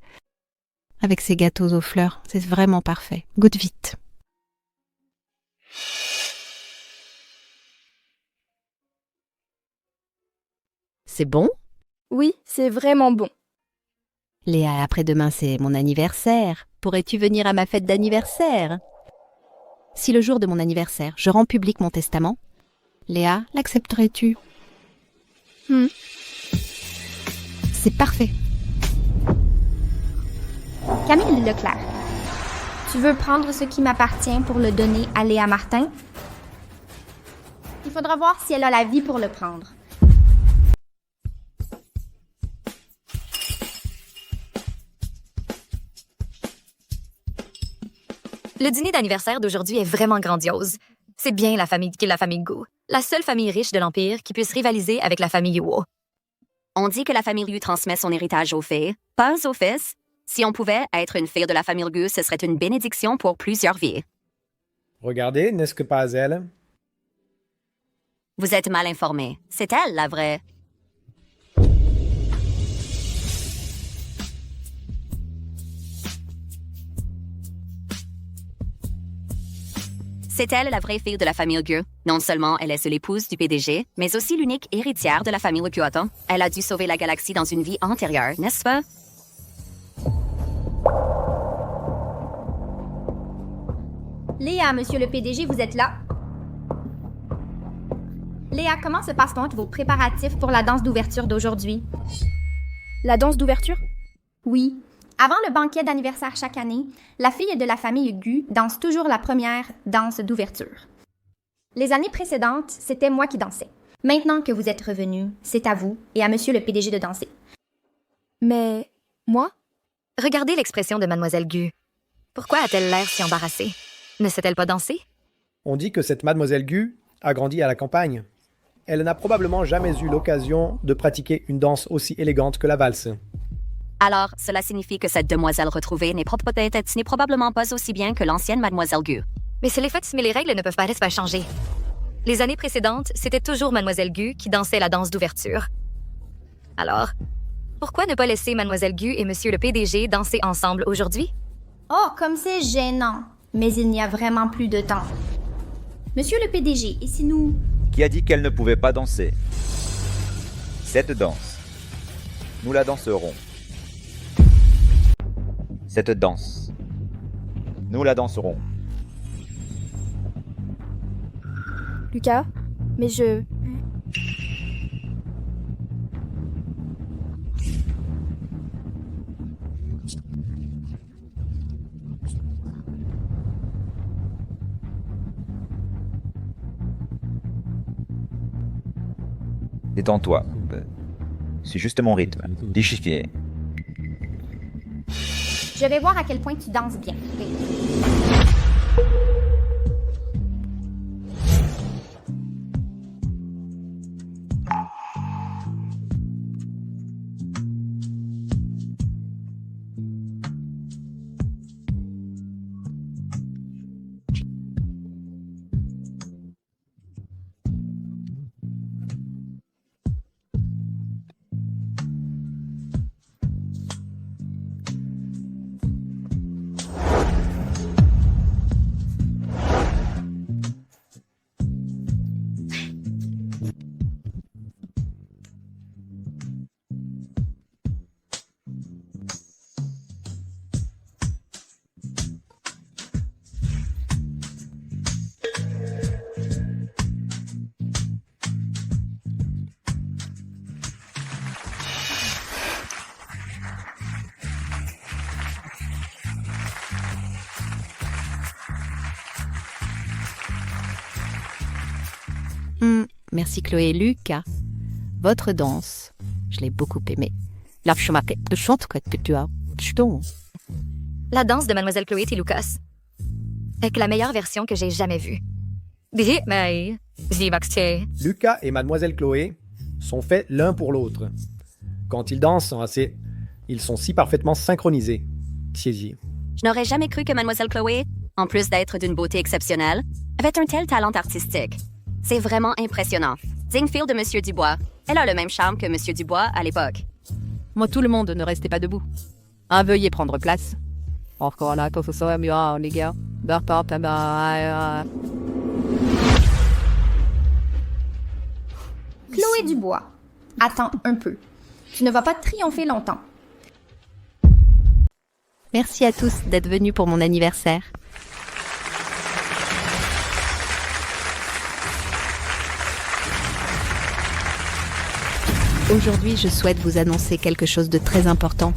[SPEAKER 17] avec ces gâteaux aux fleurs, c'est vraiment parfait. Goûte vite. C'est bon?
[SPEAKER 4] Oui, c'est vraiment bon.
[SPEAKER 17] Léa, après-demain, c'est mon anniversaire. Pourrais-tu venir à ma fête d'anniversaire? Si le jour de mon anniversaire, je rends public mon testament, Léa, l'accepterais-tu? C'est parfait.
[SPEAKER 24] Camille Leclerc, tu veux prendre ce qui m'appartient pour le donner à Léa Martin? Il faudra voir si elle a la vie pour le prendre.
[SPEAKER 23] Le dîner d'anniversaire d'aujourd'hui est vraiment grandiose. C'est bien la famille qui est la famille Gu, la seule famille riche de l'Empire qui puisse rivaliser avec la famille Huo.
[SPEAKER 22] On dit que la famille Liu transmet son héritage aux filles, pas aux fils. Si on pouvait être une fille de la famille Liu, ce serait une bénédiction pour plusieurs vies.
[SPEAKER 19] Regardez, n'est-ce que pas elle?
[SPEAKER 22] Vous êtes mal informé. C'est elle, la vraie. C'est elle, la vraie fille de la famille Liu. Non seulement elle est seule épouse du PDG, mais aussi l'unique héritière de la famille Kyoto. Elle a dû sauver la galaxie dans une vie antérieure, n'est-ce pas?
[SPEAKER 24] Léa, monsieur le PDG, vous êtes là? Léa, comment se passent donc vos préparatifs pour la danse d'ouverture d'aujourd'hui?
[SPEAKER 4] La danse d'ouverture?
[SPEAKER 24] Oui. Avant le banquet d'anniversaire chaque année, la fille de la famille Gu danse toujours la première danse d'ouverture. Les années précédentes, c'était moi qui dansais. Maintenant que vous êtes revenu, c'est à vous et à monsieur le PDG de danser.
[SPEAKER 4] Mais moi?
[SPEAKER 23] Regardez l'expression de Mademoiselle Gu. Pourquoi a-t-elle l'air si embarrassée? Ne sait-elle pas danser?
[SPEAKER 19] On dit que cette Mademoiselle Gu a grandi à la campagne. Elle n'a probablement jamais eu l'occasion de pratiquer une danse aussi élégante que la valse.
[SPEAKER 22] Alors, cela signifie que cette demoiselle retrouvée n'est probablement pas aussi bien que l'ancienne Mademoiselle Gu.
[SPEAKER 23] Mais c'est les faits, mais les règles ne peuvent pas changer. Les années précédentes, c'était toujours Mademoiselle Gu qui dansait la danse d'ouverture. Alors, pourquoi ne pas laisser Mademoiselle Gu et Monsieur le PDG danser ensemble aujourd'hui?
[SPEAKER 24] Oh, comme c'est gênant. Mais il n'y a vraiment plus de temps. Monsieur le PDG, et si nous...
[SPEAKER 3] Qui a dit qu'elle ne pouvait pas danser? Cette danse, nous la danserons. Cette danse, nous la danserons.
[SPEAKER 4] Lucas, mais je...
[SPEAKER 3] Détends-toi. C'est juste mon rythme. Déchiffré.
[SPEAKER 24] Je vais voir à quel point tu danses bien.
[SPEAKER 17] Merci Chloé et Lucas. Votre danse, je l'ai beaucoup aimée. La
[SPEAKER 23] danse de Mademoiselle Chloé et Lucas est la meilleure version que j'ai jamais vue.
[SPEAKER 19] Lucas et Mademoiselle Chloé sont faits l'un pour l'autre. Quand ils dansent, ils sont si parfaitement synchronisés.
[SPEAKER 22] Je n'aurais jamais cru que Mademoiselle Chloé, en plus d'être d'une beauté exceptionnelle, avait un tel talent artistique. C'est vraiment impressionnant. Digne fille de Monsieur Dubois. Elle a le même charme que Monsieur Dubois à l'époque.
[SPEAKER 5] Moi, tout le monde, ne restez pas debout. Veuillez prendre place. Encore là, que ce soit mieux, les gars.
[SPEAKER 24] Chloé Dubois, attends un peu. Tu ne vas pas triompher longtemps.
[SPEAKER 17] Merci à tous d'être venus pour mon anniversaire. Aujourd'hui, je souhaite vous annoncer quelque chose de très important.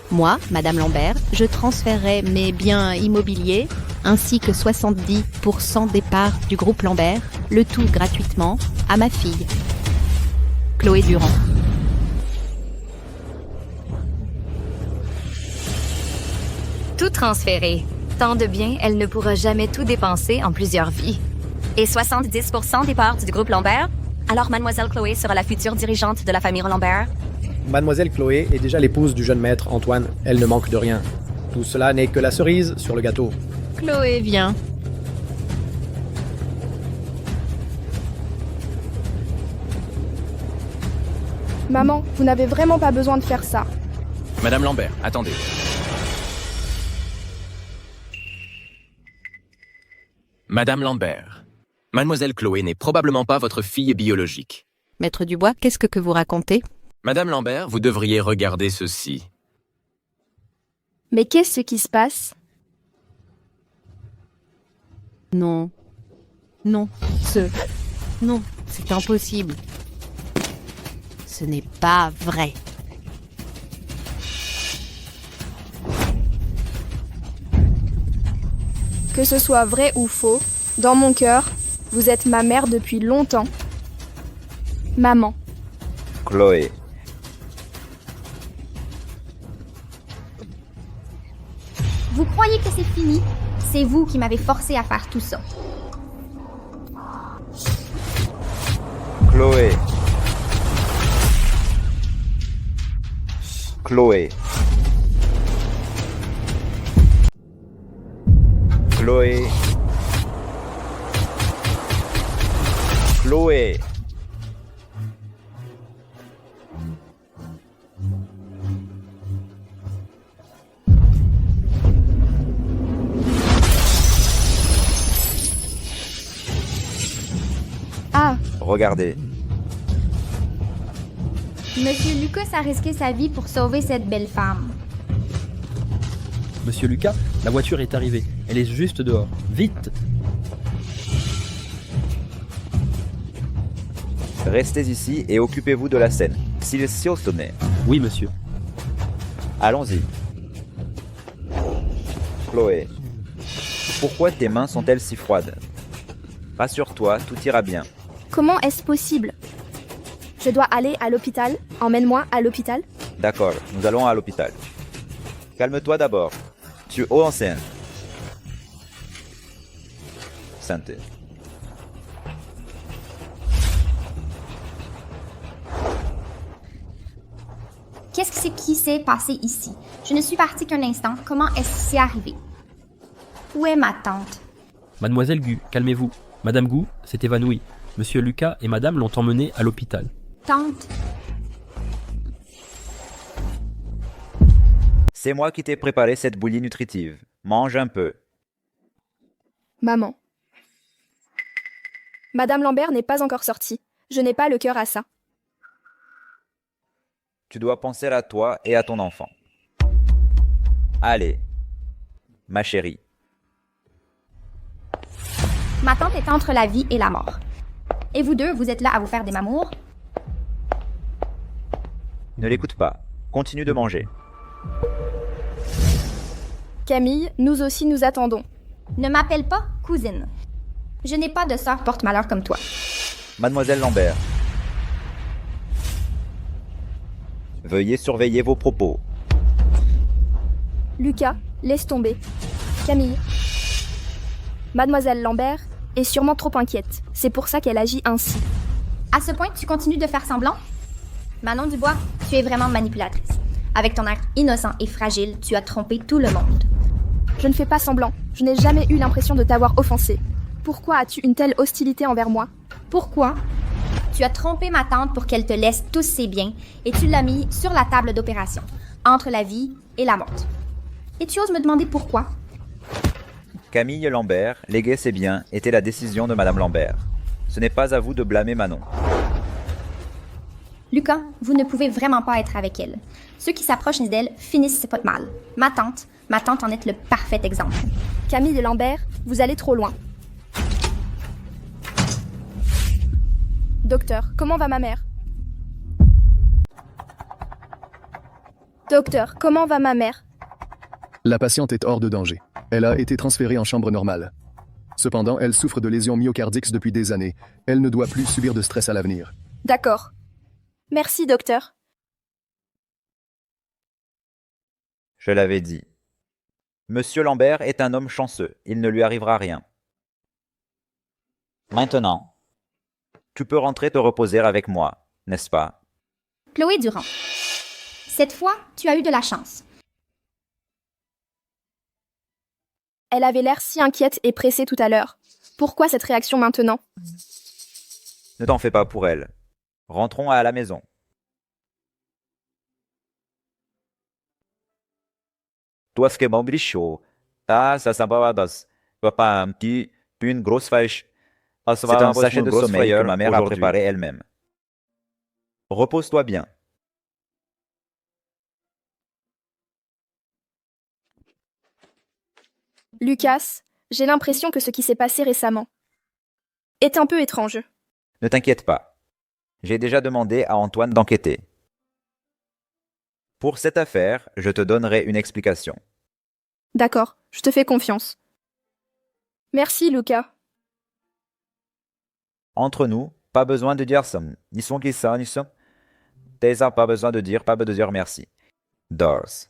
[SPEAKER 17] Moi, Madame Lambert, je transférerai mes biens immobiliers ainsi que 70% des parts du groupe Lambert, le tout gratuitement, à ma fille, Chloé Durand.
[SPEAKER 23] Tout transféré. Tant de biens, elle ne pourra jamais tout dépenser en plusieurs vies.
[SPEAKER 22] Et 70% des parts du groupe Lambert? Alors Mademoiselle Chloé sera la future dirigeante de la famille Lambert?
[SPEAKER 19] Mademoiselle Chloé est déjà l'épouse du jeune maître Antoine. Elle ne manque de rien. Tout cela n'est que la cerise sur le gâteau.
[SPEAKER 17] Chloé, viens.
[SPEAKER 4] Maman, vous n'avez vraiment pas besoin de faire ça.
[SPEAKER 20] Madame Lambert, attendez. Madame Lambert, Mademoiselle Chloé n'est probablement pas votre fille biologique.
[SPEAKER 17] Maître Dubois, qu'est-ce que vous racontez?
[SPEAKER 20] Madame Lambert, vous devriez regarder ceci.
[SPEAKER 4] Mais qu'est-ce qui se passe?
[SPEAKER 17] Non. Non. Non, c'est impossible. Ce n'est pas vrai.
[SPEAKER 4] Que ce soit vrai ou faux, dans mon cœur, vous êtes ma mère depuis longtemps. Maman.
[SPEAKER 3] Chloé.
[SPEAKER 24] Vous croyez que c'est fini? C'est vous qui m'avez forcé à faire tout ça.
[SPEAKER 3] Chloé. Chloé. Chloé. Chloé.
[SPEAKER 24] Ah,
[SPEAKER 3] Regardez.
[SPEAKER 24] Monsieur Lucas a risqué sa vie pour sauver cette belle femme.
[SPEAKER 2] Monsieur Lucas, la voiture est arrivée. Elle est juste dehors. Vite!
[SPEAKER 3] Restez ici et occupez-vous de la scène. Silenziousement.
[SPEAKER 2] Oui, monsieur.
[SPEAKER 3] Allons-y. Chloé. Pourquoi tes mains sont-elles si froides? Rassure-toi, tout ira bien.
[SPEAKER 4] Comment est-ce possible? Je dois aller à l'hôpital. Emmène-moi à l'hôpital.
[SPEAKER 3] D'accord, nous allons à l'hôpital. Calme-toi d'abord. Tu es enceinte. Santé.
[SPEAKER 24] Qu'est-ce qui s'est passé ici? Je ne suis partie qu'un instant. Comment est-ce que c'est arrivé? Où est ma tante?
[SPEAKER 2] Mademoiselle Gu, calmez-vous. Madame Gu s'est évanouie. Monsieur Lucas et madame l'ont emmenée à l'hôpital.
[SPEAKER 24] Tante?
[SPEAKER 3] C'est moi qui t'ai préparé cette bouillie nutritive. Mange un peu.
[SPEAKER 4] Maman. Madame Lambert n'est pas encore sortie. Je n'ai pas le cœur à ça.
[SPEAKER 3] Tu dois penser à toi et à ton enfant. Allez, ma chérie.
[SPEAKER 24] Ma tante est entre la vie et la mort. Et vous deux, vous êtes là à vous faire des mamours?
[SPEAKER 3] Ne l'écoute pas. Continue de manger.
[SPEAKER 4] Camille, nous aussi nous attendons.
[SPEAKER 24] Ne m'appelle pas cousine. Je n'ai pas de sœur porte-malheur comme toi.
[SPEAKER 3] Mademoiselle Lambert. Veuillez surveiller vos propos.
[SPEAKER 4] Lucas, laisse tomber. Camille. Mademoiselle Lambert est sûrement trop inquiète. C'est pour ça qu'elle agit ainsi.
[SPEAKER 24] À ce point, tu continues de faire semblant? Manon Dubois, tu es vraiment manipulatrice. Avec ton air innocent et fragile, tu as trompé tout le monde.
[SPEAKER 4] Je ne fais pas semblant. Je n'ai jamais eu l'impression de t'avoir offensé. Pourquoi as-tu une telle hostilité envers moi?
[SPEAKER 24] Pourquoi? Tu as trompé ma tante pour qu'elle te laisse tous ses biens et tu l'as mis sur la table d'opération, entre la vie et la mort. Et tu oses me demander pourquoi?
[SPEAKER 3] Camille Lambert, léguer ses biens, était la décision de Madame Lambert. Ce n'est pas à vous de blâmer Manon.
[SPEAKER 24] Lucas, vous ne pouvez vraiment pas être avec elle. Ceux qui s'approchent d'elle finissent pas mal. Ma tante en est le parfait exemple.
[SPEAKER 4] Camille Lambert, vous allez trop loin. Docteur, comment va ma mère? Docteur, comment va ma mère?
[SPEAKER 10] La patiente est hors de danger. Elle a été transférée en chambre normale. Cependant, elle souffre de lésions myocardiques depuis des années. Elle ne doit plus subir de stress à l'avenir.
[SPEAKER 4] D'accord. Merci, docteur.
[SPEAKER 3] Je l'avais dit. Monsieur Lambert est un homme chanceux. Il ne lui arrivera rien. Maintenant, tu peux rentrer te reposer avec moi, n'est-ce pas?
[SPEAKER 24] Chloé Durand. Cette fois, tu as eu de la chance.
[SPEAKER 4] Elle avait l'air si inquiète et pressée tout à l'heure. Pourquoi cette réaction maintenant?
[SPEAKER 3] Ne t'en fais pas pour elle. Rentrons à la maison. Toi, ce qui est bon brichot. Ah, ça sent pas das. Papa, un petit, puis une grosse fèche. C'est un sachet de sommeil que ma mère a préparé elle-même. Repose-toi bien.
[SPEAKER 4] Lucas, j'ai l'impression que ce qui s'est passé récemment est un peu étrange.
[SPEAKER 3] Ne t'inquiète pas. J'ai déjà demandé à Antoine d'enquêter. Pour cette affaire, je te donnerai une explication.
[SPEAKER 4] D'accord, je te fais confiance. Merci, Lucas.
[SPEAKER 3] Entre nous, pas besoin de dire ça. Ni son qui ça, ni ça. T'as pas besoin de dire merci. Dors.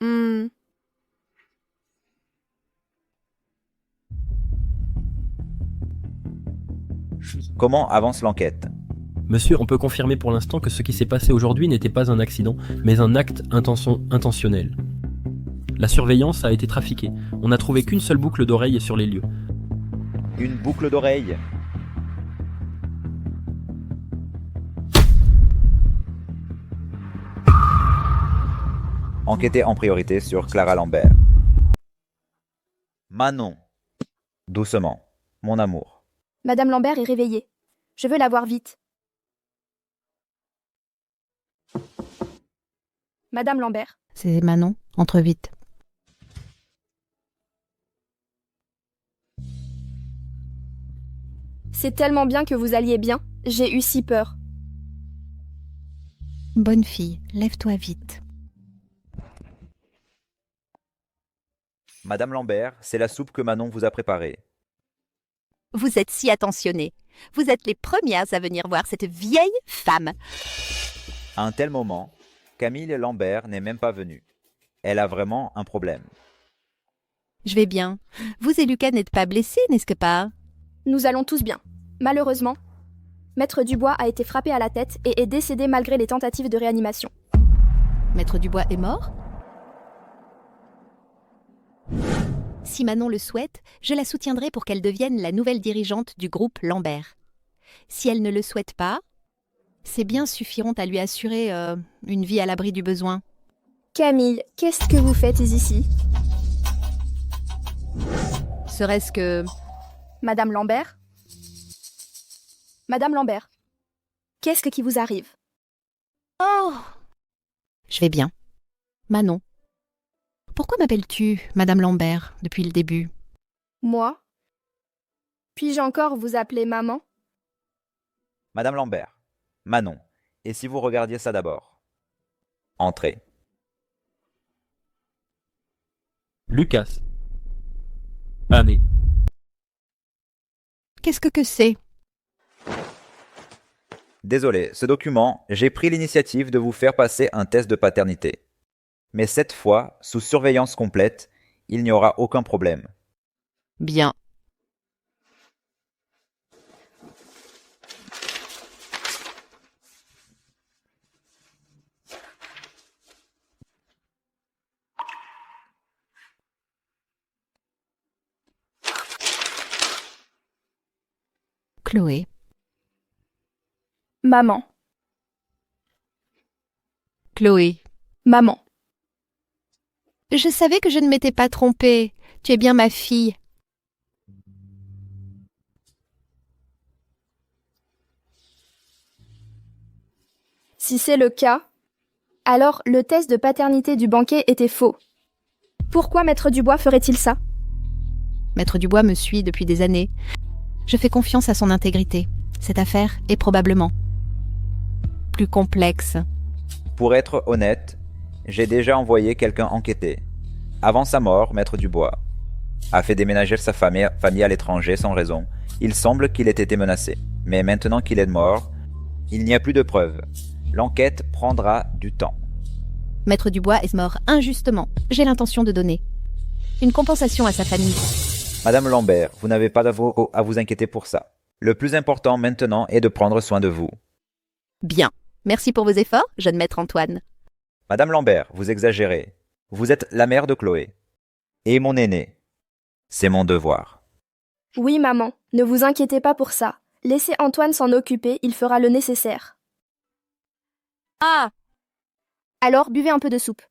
[SPEAKER 4] Hmm.
[SPEAKER 3] Comment avance l'enquête?
[SPEAKER 2] Monsieur, on peut confirmer pour l'instant que ce qui s'est passé aujourd'hui n'était pas un accident, mais un acte intentionnel. La surveillance a été trafiquée. On n'a trouvé qu'une seule boucle d'oreille sur les lieux.
[SPEAKER 3] Une boucle d'oreille? Enquêtez en priorité sur Clara Lambert. Manon. Doucement, mon amour.
[SPEAKER 4] Madame Lambert est réveillée. Je veux la voir vite. Madame Lambert.
[SPEAKER 17] C'est Manon, entre vite.
[SPEAKER 4] C'est tellement bien que vous alliez bien. J'ai eu si peur.
[SPEAKER 17] Bonne fille, lève-toi vite.
[SPEAKER 3] Madame Lambert, c'est la soupe que Manon vous a préparée.
[SPEAKER 1] Vous êtes si attentionnés. Vous êtes les premières à venir voir cette vieille femme.
[SPEAKER 3] À un tel moment, Camille Lambert n'est même pas venue. Elle a vraiment un problème.
[SPEAKER 1] Je vais bien. Vous et Lucas n'êtes pas blessés, n'est-ce pas?
[SPEAKER 4] Nous allons tous bien. Malheureusement, Maître Dubois a été frappé à la tête et est décédé malgré les tentatives de réanimation.
[SPEAKER 1] Maître Dubois est mort? Si Manon le souhaite, je la soutiendrai pour qu'elle devienne la nouvelle dirigeante du groupe Lambert. Si elle ne le souhaite pas, ses biens suffiront à lui assurer une vie à l'abri du besoin.
[SPEAKER 4] Camille, qu'est-ce que vous faites ici?
[SPEAKER 1] Serait-ce que...
[SPEAKER 4] Madame Lambert? Madame Lambert, qu'est-ce qui vous arrive?
[SPEAKER 1] Oh! Je vais bien. Manon. Pourquoi m'appelles-tu Madame Lambert depuis le début?
[SPEAKER 4] Moi? Puis-je encore vous appeler maman?
[SPEAKER 3] Madame Lambert, Manon, et si vous regardiez ça d'abord? Entrez.
[SPEAKER 2] Lucas. Année.
[SPEAKER 1] Qu'est-ce que c'est?
[SPEAKER 3] Désolé, ce document, j'ai pris l'initiative de vous faire passer un test de paternité. Mais cette fois, sous surveillance complète, il n'y aura aucun problème.
[SPEAKER 1] Bien.
[SPEAKER 17] Chloé.
[SPEAKER 4] Maman.
[SPEAKER 1] Chloé.
[SPEAKER 4] Maman.
[SPEAKER 1] Je savais que je ne m'étais pas trompée. Tu es bien ma fille.
[SPEAKER 4] Si c'est le cas, alors le test de paternité du banquier était faux. Pourquoi Maître Dubois ferait-il ça?
[SPEAKER 1] Maître Dubois me suit depuis des années. Je fais confiance à son intégrité. Cette affaire est probablement plus complexe.
[SPEAKER 3] Pour être honnête, j'ai déjà envoyé quelqu'un enquêter. Avant sa mort, Maître Dubois a fait déménager sa famille à l'étranger sans raison. Il semble qu'il ait été menacé. Mais maintenant qu'il est mort, il n'y a plus de preuves. L'enquête prendra du temps.
[SPEAKER 1] Maître Dubois est mort injustement. J'ai l'intention de donner une compensation à sa famille.
[SPEAKER 3] Madame Lambert, vous n'avez pas à vous inquiéter pour ça. Le plus important maintenant est de prendre soin de vous.
[SPEAKER 1] Bien. Merci pour vos efforts, jeune maître Antoine.
[SPEAKER 3] Madame Lambert, vous exagérez. Vous êtes la mère de Chloé. Et mon aîné. C'est mon devoir.
[SPEAKER 4] Oui, maman, ne vous inquiétez pas pour ça. Laissez Antoine s'en occuper, il fera le nécessaire.
[SPEAKER 1] Ah!
[SPEAKER 4] Alors, buvez un peu de soupe.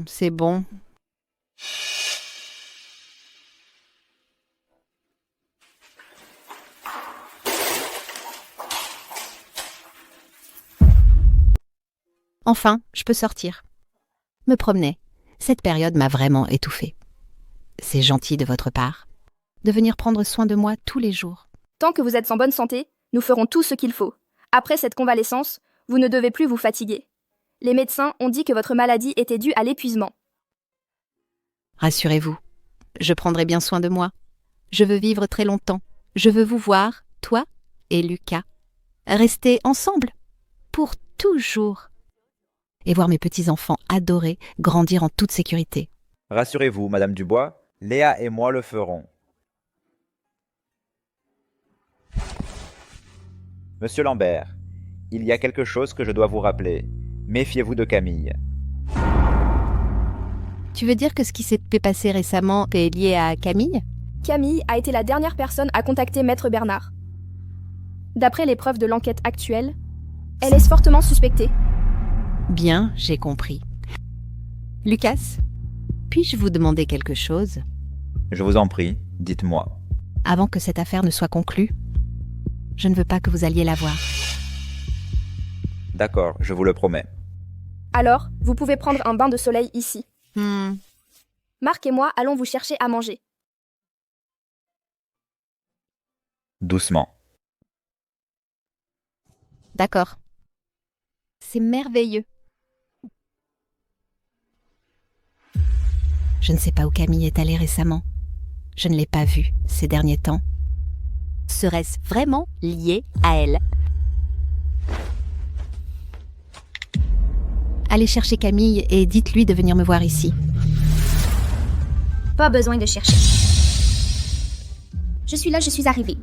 [SPEAKER 1] C'est bon. Enfin, je peux sortir. Me promener. Cette période m'a vraiment étouffée. C'est gentil de votre part de venir prendre soin de moi tous les jours.
[SPEAKER 4] Tant que vous êtes en bonne santé, nous ferons tout ce qu'il faut. Après cette convalescence, vous ne devez plus vous fatiguer. Les médecins ont dit que votre maladie était due à l'épuisement.
[SPEAKER 1] Rassurez-vous, je prendrai bien soin de moi. Je veux vivre très longtemps. Je veux vous voir, toi et Lucas, rester ensemble, pour toujours. Et voir mes petits-enfants adorés grandir en toute sécurité.
[SPEAKER 3] Rassurez-vous, Madame Dubois, Léa et moi le ferons. Monsieur Lambert, il y a quelque chose que je dois vous rappeler. Méfiez-vous de Camille.
[SPEAKER 1] Tu veux dire que ce qui s'est passé récemment est lié à Camille?
[SPEAKER 4] Camille a été la dernière personne à contacter Maître Bernard. D'après les preuves de l'enquête actuelle, elle est fortement suspectée.
[SPEAKER 1] Bien, j'ai compris. Lucas, puis-je vous demander quelque chose?
[SPEAKER 3] Je vous en prie, dites-moi.
[SPEAKER 1] Avant que cette affaire ne soit conclue, je ne veux pas que vous alliez la voir.
[SPEAKER 3] D'accord, je vous le promets.
[SPEAKER 4] Alors, vous pouvez prendre un bain de soleil ici. Marc et moi allons vous chercher à manger.
[SPEAKER 3] Doucement.
[SPEAKER 1] D'accord. C'est merveilleux. Je ne sais pas où Camille est allée récemment. Je ne l'ai pas vue ces derniers temps. Serait-ce vraiment lié à elle? Allez chercher Camille et dites-lui de venir me voir ici.
[SPEAKER 24] Pas besoin de chercher. Je suis là, je suis arrivée.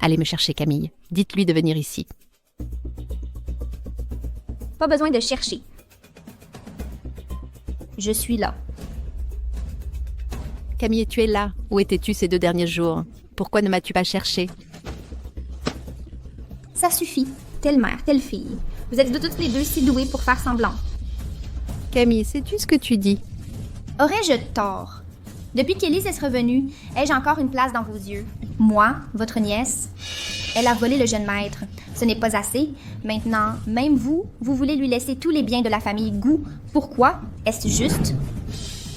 [SPEAKER 1] Allez me chercher Camille. Dites-lui de venir ici.
[SPEAKER 24] Pas besoin de chercher. Je suis là.
[SPEAKER 1] Camille, tu es là. Où étais-tu ces 2 derniers jours? Pourquoi ne m'as-tu pas cherché?
[SPEAKER 24] Ça suffit. Telle mère, telle fille. Vous êtes de toutes les deux si douées pour faire semblant.
[SPEAKER 1] Camille, sais-tu ce que tu dis?
[SPEAKER 24] Aurais-je tort? Depuis qu'Élise est revenue, ai-je encore une place dans vos yeux? Moi, votre nièce? Elle a volé le jeune maître. Ce n'est pas assez. Maintenant, même vous, vous voulez lui laisser tous les biens de la famille Gu. Pourquoi? Est-ce juste?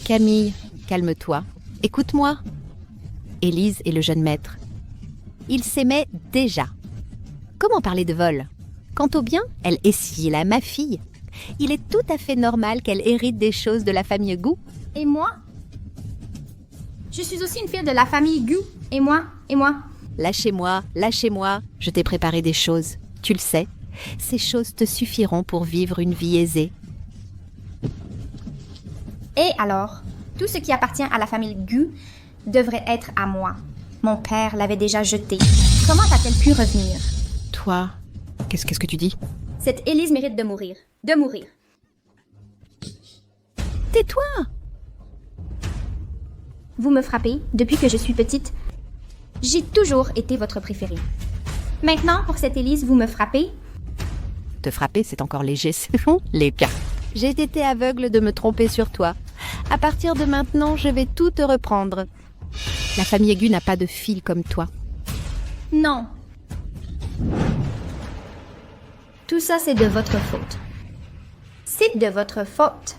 [SPEAKER 1] Camille, calme-toi. Écoute-moi. Élise et le jeune maître. Ils s'aimaient déjà. Comment parler de vol? Quant au bien, elle est Ciela, ma fille. Il est tout à fait normal qu'elle hérite des choses de la famille Gu.
[SPEAKER 24] Et moi? Je suis aussi une fille de la famille Gu. Et moi?
[SPEAKER 1] Lâchez-moi, lâchez-moi. Je t'ai préparé des choses. Tu le sais. Ces choses te suffiront pour vivre une vie aisée.
[SPEAKER 24] Et alors? Tout ce qui appartient à la famille Gu devrait être à moi. Mon père l'avait déjà jeté. Comment a-t-elle pu revenir?
[SPEAKER 1] Toi, qu'est-ce que tu dis?
[SPEAKER 24] Cette Élise mérite de mourir. De mourir.
[SPEAKER 1] Tais-toi!
[SPEAKER 24] Vous me frappez depuis que je suis petite. J'ai toujours été votre préférée. Maintenant, pour cette Élise, vous me frappez?
[SPEAKER 1] Te frapper, c'est encore léger, c'est bon, les cas. J'ai été aveugle de me tromper sur toi. À partir de maintenant, je vais tout te reprendre. La famille Gu n'a pas de fille comme toi.
[SPEAKER 24] Non. Tout ça, c'est de votre faute. C'est de votre faute.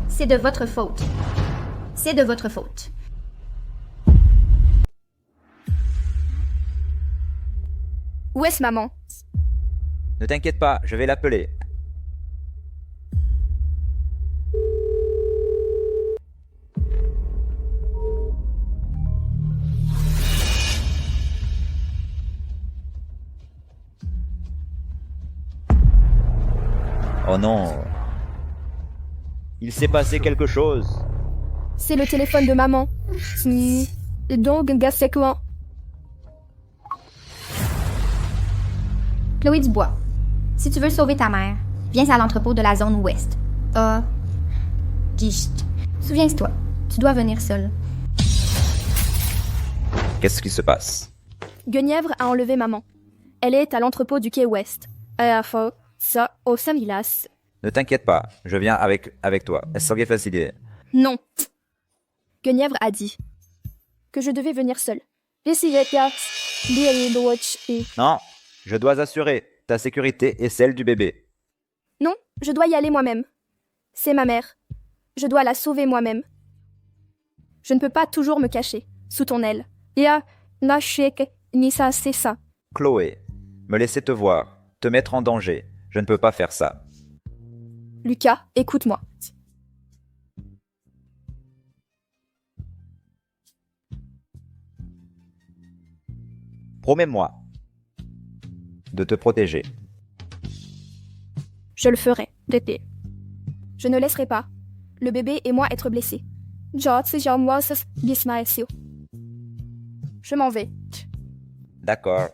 [SPEAKER 24] C'est de votre faute. C'est de votre faute.
[SPEAKER 4] Où est-ce maman?
[SPEAKER 3] Ne t'inquiète pas, je vais l'appeler. Oh non. Il s'est passé quelque chose.
[SPEAKER 4] C'est le téléphone de maman. Donc, c'est quoi?
[SPEAKER 24] Chloé Dubois, si tu veux sauver ta mère, viens à l'entrepôt de la zone ouest. Souviens-toi, tu dois venir seule.
[SPEAKER 3] Qu'est-ce qui se passe?
[SPEAKER 4] Guenièvre a enlevé maman. Elle est à l'entrepôt du quai ouest. Ça, au Samilas.
[SPEAKER 3] Ne t'inquiète pas, je viens avec toi. Est-ce que c'est facile?
[SPEAKER 4] Non. Guenièvre a dit que je devais venir seule.
[SPEAKER 3] Non, je dois assurer ta sécurité et celle du bébé.
[SPEAKER 4] Non, je dois y aller moi-même. C'est ma mère. Je dois la sauver moi-même. Je ne peux pas toujours me cacher sous ton aile. C'est ça.
[SPEAKER 3] Chloé, me laisser te voir, te mettre en danger. Je ne peux pas faire ça.
[SPEAKER 4] Lucas, écoute-moi.
[SPEAKER 3] Promets-moi de te protéger.
[SPEAKER 4] Je le ferai, Dédé. Je ne laisserai pas le bébé et moi être blessés. Je m'en vais.
[SPEAKER 3] D'accord.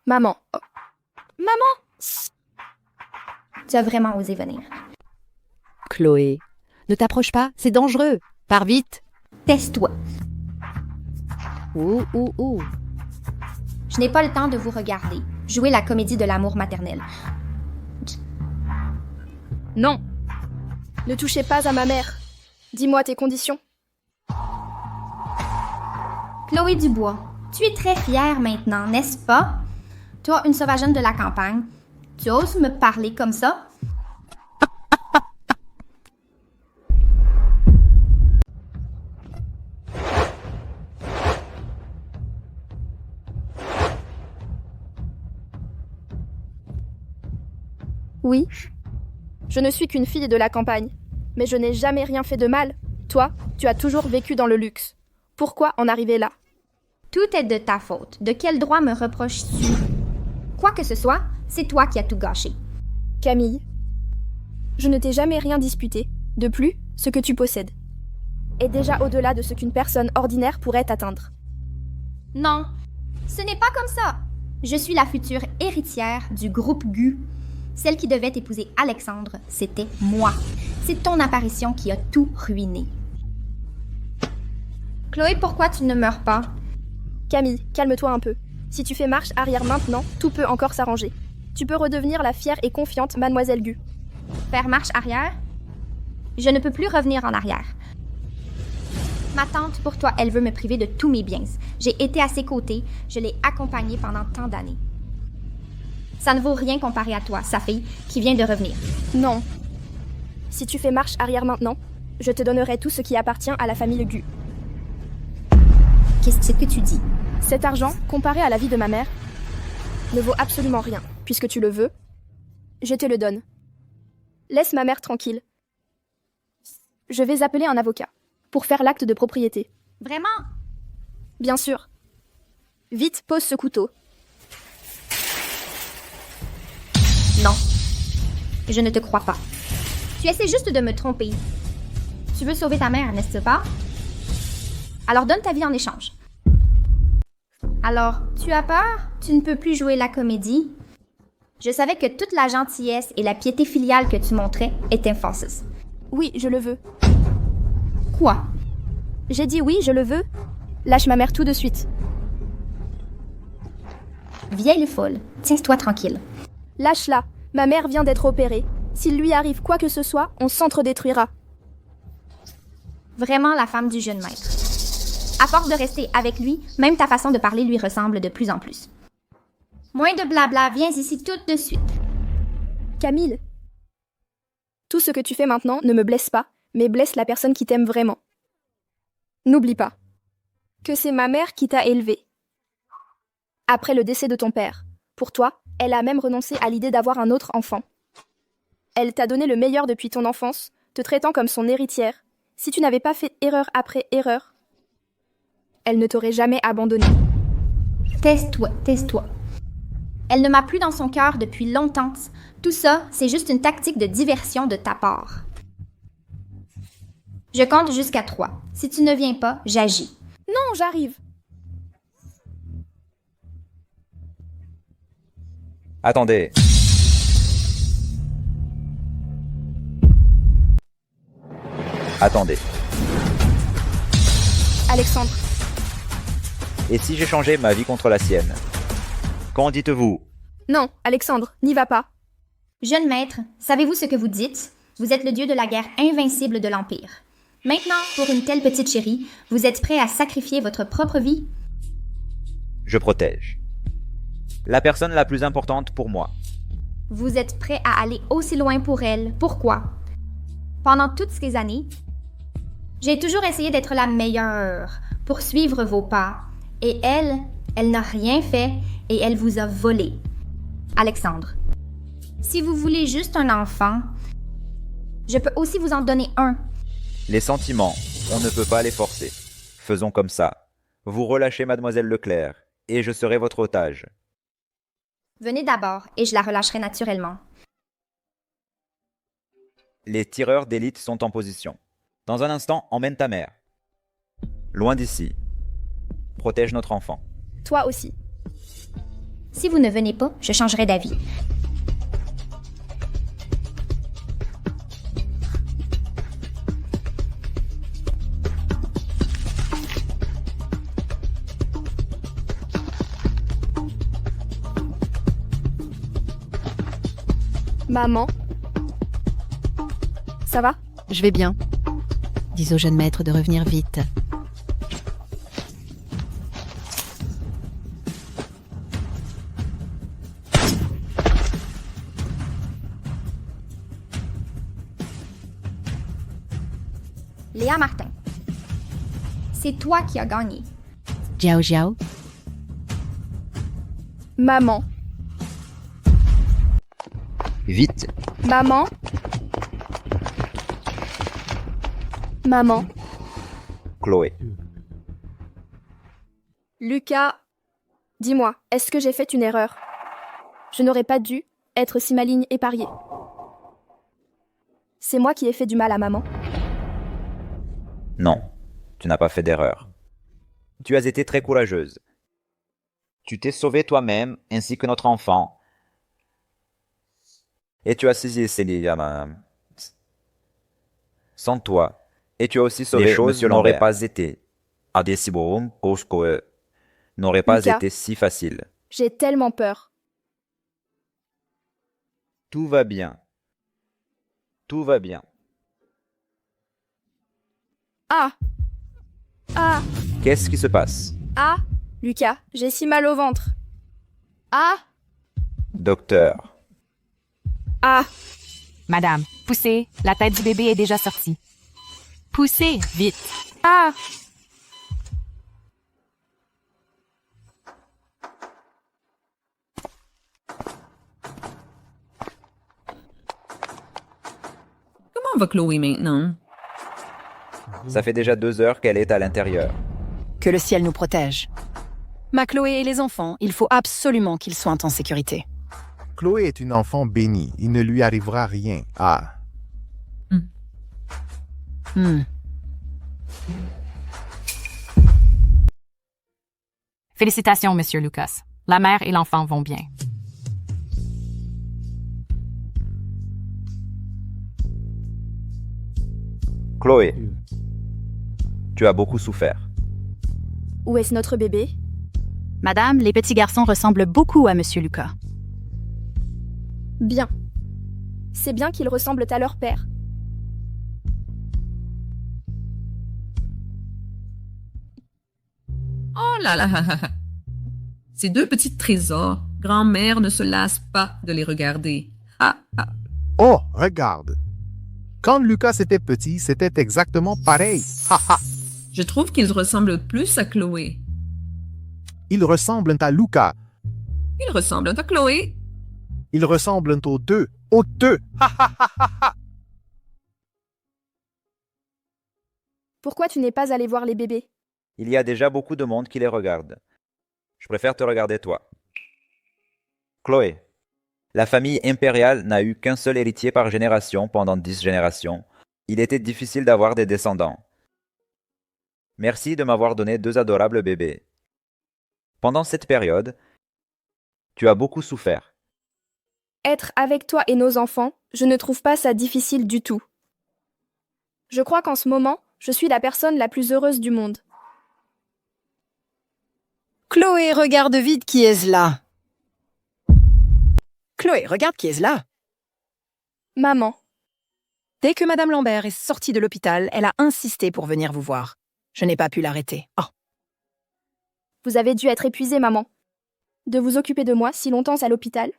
[SPEAKER 4] Maman. Oh. Maman!
[SPEAKER 24] Tu as vraiment osé venir.
[SPEAKER 1] Chloé, ne t'approche pas, c'est dangereux. Pars vite.
[SPEAKER 24] Tais-toi.
[SPEAKER 1] Ouh.
[SPEAKER 24] Je n'ai pas le temps de vous regarder. Jouer la comédie de l'amour maternel.
[SPEAKER 4] Non. Ne touchez pas à ma mère. Dis-moi tes conditions.
[SPEAKER 24] Chloé Dubois, tu es très fière maintenant, n'est-ce pas? Toi, une sauvageonne de la campagne, tu oses me parler comme ça?
[SPEAKER 4] Oui. Je ne suis qu'une fille de la campagne, mais je n'ai jamais rien fait de mal. Toi, tu as toujours vécu dans le luxe. Pourquoi en arriver là?
[SPEAKER 24] Tout est de ta faute. De quel droit me reproches-tu? Quoi que ce soit, c'est toi qui as tout gâché.
[SPEAKER 4] Camille, je ne t'ai jamais rien disputé. De plus, ce que tu possèdes est déjà au-delà de ce qu'une personne ordinaire pourrait atteindre.
[SPEAKER 24] Non, ce n'est pas comme ça. Je suis la future héritière du groupe Gu. Celle qui devait épouser Alexandre, c'était moi. C'est ton apparition qui a tout ruiné. Chloé, pourquoi tu ne meurs pas?
[SPEAKER 4] Camille, calme-toi un peu. Si tu fais marche arrière maintenant, tout peut encore s'arranger. Tu peux redevenir la fière et confiante Mademoiselle Gu.
[SPEAKER 24] Faire marche arrière? Je ne peux plus revenir en arrière. Ma tante, pour toi, elle veut me priver de tous mes biens. J'ai été à ses côtés, je l'ai accompagnée pendant tant d'années. Ça ne vaut rien comparé à toi, sa fille, qui vient de revenir.
[SPEAKER 4] Non. Si tu fais marche arrière maintenant, je te donnerai tout ce qui appartient à la famille Gu.
[SPEAKER 24] Qu'est-ce que tu dis?
[SPEAKER 4] Cet argent, comparé à la vie de ma mère, ne vaut absolument rien. Puisque tu le veux, je te le donne. Laisse ma mère tranquille. Je vais appeler un avocat pour faire l'acte de propriété.
[SPEAKER 24] Vraiment?
[SPEAKER 4] Bien sûr. Vite, pose ce couteau.
[SPEAKER 24] Non. Je ne te crois pas. Tu essaies juste de me tromper. Tu veux sauver ta mère, n'est-ce pas? Alors donne ta vie en échange. Alors, tu as peur? Tu ne peux plus jouer la comédie? Je savais que toute la gentillesse et la piété filiale que tu montrais étaient fausses.
[SPEAKER 4] Oui, je le veux.
[SPEAKER 24] Quoi?
[SPEAKER 4] J'ai dit oui, je le veux. Lâche ma mère tout de suite.
[SPEAKER 24] Vieille folle, tiens-toi tranquille.
[SPEAKER 4] Lâche-la. Ma mère vient d'être opérée. S'il lui arrive quoi que ce soit, on s'entre-détruira.
[SPEAKER 24] Vraiment la femme du jeune maître. À force de rester avec lui, même ta façon de parler lui ressemble de plus en plus. Moins de blabla, viens ici tout de suite.
[SPEAKER 4] Camille, tout ce que tu fais maintenant ne me blesse pas, mais blesse la personne qui t'aime vraiment. N'oublie pas que c'est ma mère qui t'a élevée. Après le décès de ton père, pour toi, elle a même renoncé à l'idée d'avoir un autre enfant. Elle t'a donné le meilleur depuis ton enfance, te traitant comme son héritière. Si tu n'avais pas fait erreur après erreur, elle ne t'aurait jamais abandonné.
[SPEAKER 24] Tais-toi, tais-toi. Elle ne m'a plus dans son cœur depuis longtemps. Tout ça, c'est juste une tactique de diversion de ta part. Je compte jusqu'à 3. Si tu ne viens pas, j'agis.
[SPEAKER 4] Non, j'arrive.
[SPEAKER 3] Attendez. Attendez.
[SPEAKER 4] Alexandre.
[SPEAKER 3] Et si j'échangeais ma vie contre la sienne? Qu'en dites-vous?
[SPEAKER 4] Non, Alexandre, n'y va pas.
[SPEAKER 24] Jeune maître, savez-vous ce que vous dites? Vous êtes le dieu de la guerre invincible de l'Empire. Maintenant, pour une telle petite chérie, vous êtes prêt à sacrifier votre propre vie?
[SPEAKER 3] Je protège la personne la plus importante pour moi.
[SPEAKER 24] Vous êtes prêt à aller aussi loin pour elle. Pourquoi? Pendant toutes ces années, j'ai toujours essayé d'être la meilleure pour suivre vos pas. Et elle, Elle n'a rien fait et elle vous a volé. Alexandre, si vous voulez juste un enfant, je peux aussi vous en donner un.
[SPEAKER 3] Les sentiments, on ne peut pas les forcer. Faisons comme ça. Vous relâchez mademoiselle Leclerc, et je serai votre otage.
[SPEAKER 24] Venez d'abord et je la relâcherai naturellement.
[SPEAKER 3] Les tireurs d'élite sont en position. Dans un instant, emmène ta mère. Loin d'ici. Protège notre enfant.
[SPEAKER 4] Toi aussi.
[SPEAKER 24] Si vous ne venez pas, je changerai d'avis.
[SPEAKER 4] Maman? Ça va?
[SPEAKER 17] Je vais bien. Dis au jeune maître de revenir vite.
[SPEAKER 24] Léa Martin, c'est toi qui as gagné.
[SPEAKER 17] Jiao Jiao.
[SPEAKER 4] Maman.
[SPEAKER 3] Vite.
[SPEAKER 4] Maman. Maman.
[SPEAKER 3] Chloé.
[SPEAKER 4] Lucas, dis-moi, est-ce que j'ai fait une erreur? Je n'aurais pas dû être si maligne et parier. C'est moi qui ai fait du mal à maman.
[SPEAKER 3] Non, tu n'as pas fait d'erreur. Tu as été très courageuse. Tu t'es sauvée toi-même ainsi que notre enfant. Et tu as saisi Célia sans toi. Et tu as aussi sauvé les choses n'auraient pas été. N'aurait pas
[SPEAKER 4] Lucas,
[SPEAKER 3] été si facile.
[SPEAKER 4] J'ai tellement peur.
[SPEAKER 3] Tout va bien. Tout va bien.
[SPEAKER 4] Ah! Ah!
[SPEAKER 3] Qu'est-ce qui se passe?
[SPEAKER 4] Ah! Lucas, j'ai si mal au ventre. Ah!
[SPEAKER 3] Docteur.
[SPEAKER 4] Ah!
[SPEAKER 9] Madame, poussez, la tête du bébé est déjà sortie. Poussez, vite.
[SPEAKER 4] Ah!
[SPEAKER 11] Comment va Chloé maintenant?
[SPEAKER 3] Ça fait déjà 2 heures qu'elle est à l'intérieur.
[SPEAKER 5] Que le ciel nous protège. Ma Chloé et les enfants, il faut absolument qu'ils soient en sécurité.
[SPEAKER 12] Chloé est une enfant bénie. Il ne lui arrivera rien. Ah.
[SPEAKER 9] Félicitations, Monsieur Lucas. La mère et l'enfant vont bien.
[SPEAKER 3] Chloé, tu as beaucoup souffert.
[SPEAKER 4] Où est-ce notre bébé?
[SPEAKER 7] Madame, les petits garçons ressemblent beaucoup à Monsieur Lucas.
[SPEAKER 4] Bien. C'est bien qu'ils ressemblent à leur père.
[SPEAKER 11] Oh là là! Ces 2 petits trésors, grand-mère ne se lasse pas de les regarder. Ah, ah.
[SPEAKER 12] Oh, regarde. Quand Lucas était petit, c'était exactement pareil. Ha ha.
[SPEAKER 11] Je trouve qu'ils ressemblent plus à Chloé.
[SPEAKER 12] Ils ressemblent à Lucas.
[SPEAKER 11] Ils ressemblent à Chloé.
[SPEAKER 12] Ils ressemblent aux deux. Aux deux. Ha ha ha ha ha.
[SPEAKER 4] Pourquoi tu n'es pas allé voir les bébés?
[SPEAKER 3] Il y a déjà beaucoup de monde qui les regarde. Je préfère te regarder toi. Chloé, la famille impériale n'a eu qu'un seul héritier par génération pendant 10 générations. Il était difficile d'avoir des descendants. Merci de m'avoir donné 2 adorables bébés. Pendant cette période, tu as beaucoup souffert.
[SPEAKER 4] Être avec toi et nos enfants, je ne trouve pas ça difficile du tout. Je crois qu'en ce moment, je suis la personne la plus heureuse du monde.
[SPEAKER 5] Chloé, regarde vite qui est là. Chloé, regarde qui est là.
[SPEAKER 4] Maman.
[SPEAKER 5] Dès que Madame Lambert est sortie de l'hôpital, elle a insisté pour venir vous voir. Je n'ai pas pu l'arrêter. Oh.
[SPEAKER 4] Vous avez dû être épuisée, maman. De vous occuper de moi si longtemps à l'hôpital.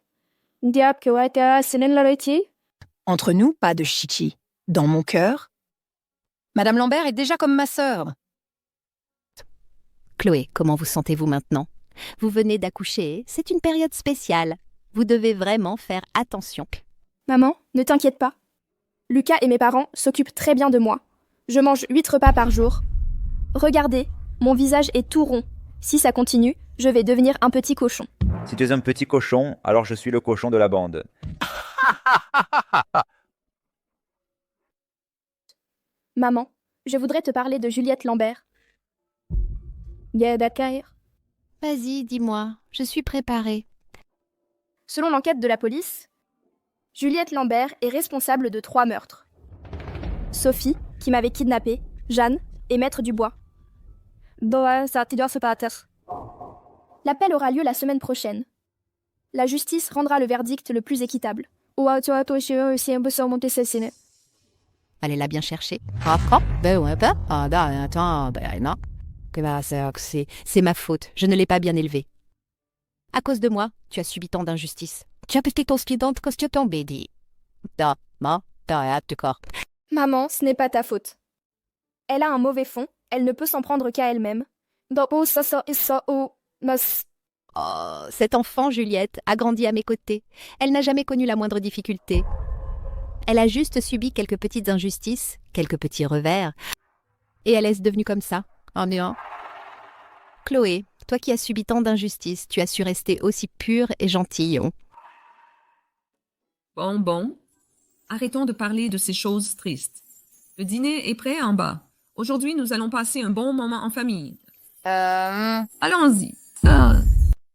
[SPEAKER 5] Entre nous, pas de chichi. Dans mon cœur, Madame Lambert est déjà comme ma sœur.
[SPEAKER 17] Chloé, comment vous sentez-vous maintenant?
[SPEAKER 1] Vous venez d'accoucher, c'est une période spéciale. Vous devez vraiment faire attention.
[SPEAKER 4] Maman, ne t'inquiète pas. Lucas et mes parents s'occupent très bien de moi. Je mange 8 repas par jour. Regardez, mon visage est tout rond. Si ça continue, je vais devenir un petit cochon.
[SPEAKER 3] Si tu es un petit cochon, alors je suis le cochon de la bande.
[SPEAKER 4] Maman, je voudrais te parler de Juliette Lambert.
[SPEAKER 1] Vas-y, dis-moi, je suis préparée.
[SPEAKER 4] Selon l'enquête de la police, Juliette Lambert est responsable de 3 meurtres. Sophie, qui m'avait kidnappée, Jeanne et Maître Dubois. L'appel aura lieu la semaine prochaine. La justice rendra le verdict le plus équitable.
[SPEAKER 1] Allez la bien chercher. C'est ma faute, je ne l'ai pas bien élevée. À cause de moi, tu as subi tant d'injustices.
[SPEAKER 4] Maman, ce n'est pas ta faute. Elle a un mauvais fond, elle ne peut s'en prendre qu'à elle-même.
[SPEAKER 1] Oh, cette enfant, Juliette, a grandi à mes côtés. Elle n'a jamais connu la moindre difficulté. Elle a juste subi quelques petites injustices, quelques petits revers, et elle est devenue comme ça, en néant. Chloé, toi qui as subi tant d'injustices, tu as su rester aussi pure et gentille.
[SPEAKER 11] Bon. Arrêtons de parler de ces choses tristes. Le dîner est prêt en bas. Aujourd'hui, nous allons passer un bon moment en famille. Allons-y.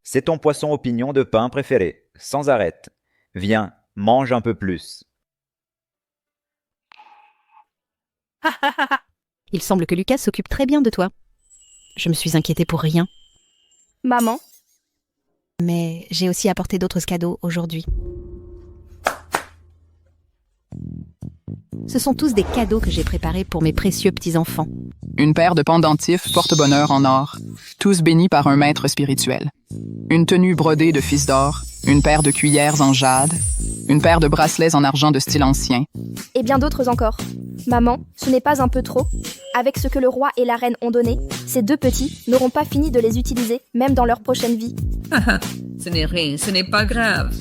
[SPEAKER 3] C'est ton poisson au pignon de pain préféré, sans arrêt. Viens, mange un peu plus.
[SPEAKER 1] Il semble que Lucas s'occupe très bien de toi. Je me suis inquiétée pour rien.
[SPEAKER 4] Maman.
[SPEAKER 1] Mais j'ai aussi apporté d'autres cadeaux aujourd'hui. Ce sont tous des cadeaux que j'ai préparés pour mes précieux petits-enfants.
[SPEAKER 13] Une paire de pendentifs porte-bonheur en or, tous bénis par un maître spirituel. Une tenue brodée de fils d'or, une paire de cuillères en jade, une paire de bracelets en argent de style ancien.
[SPEAKER 4] Et bien d'autres encore. Maman, ce n'est pas un peu trop? Avec ce que le roi et la reine ont donné, ces 2 petits n'auront pas fini de les utiliser, même dans leur prochaine vie.
[SPEAKER 11] Ce n'est rien, ce n'est pas grave.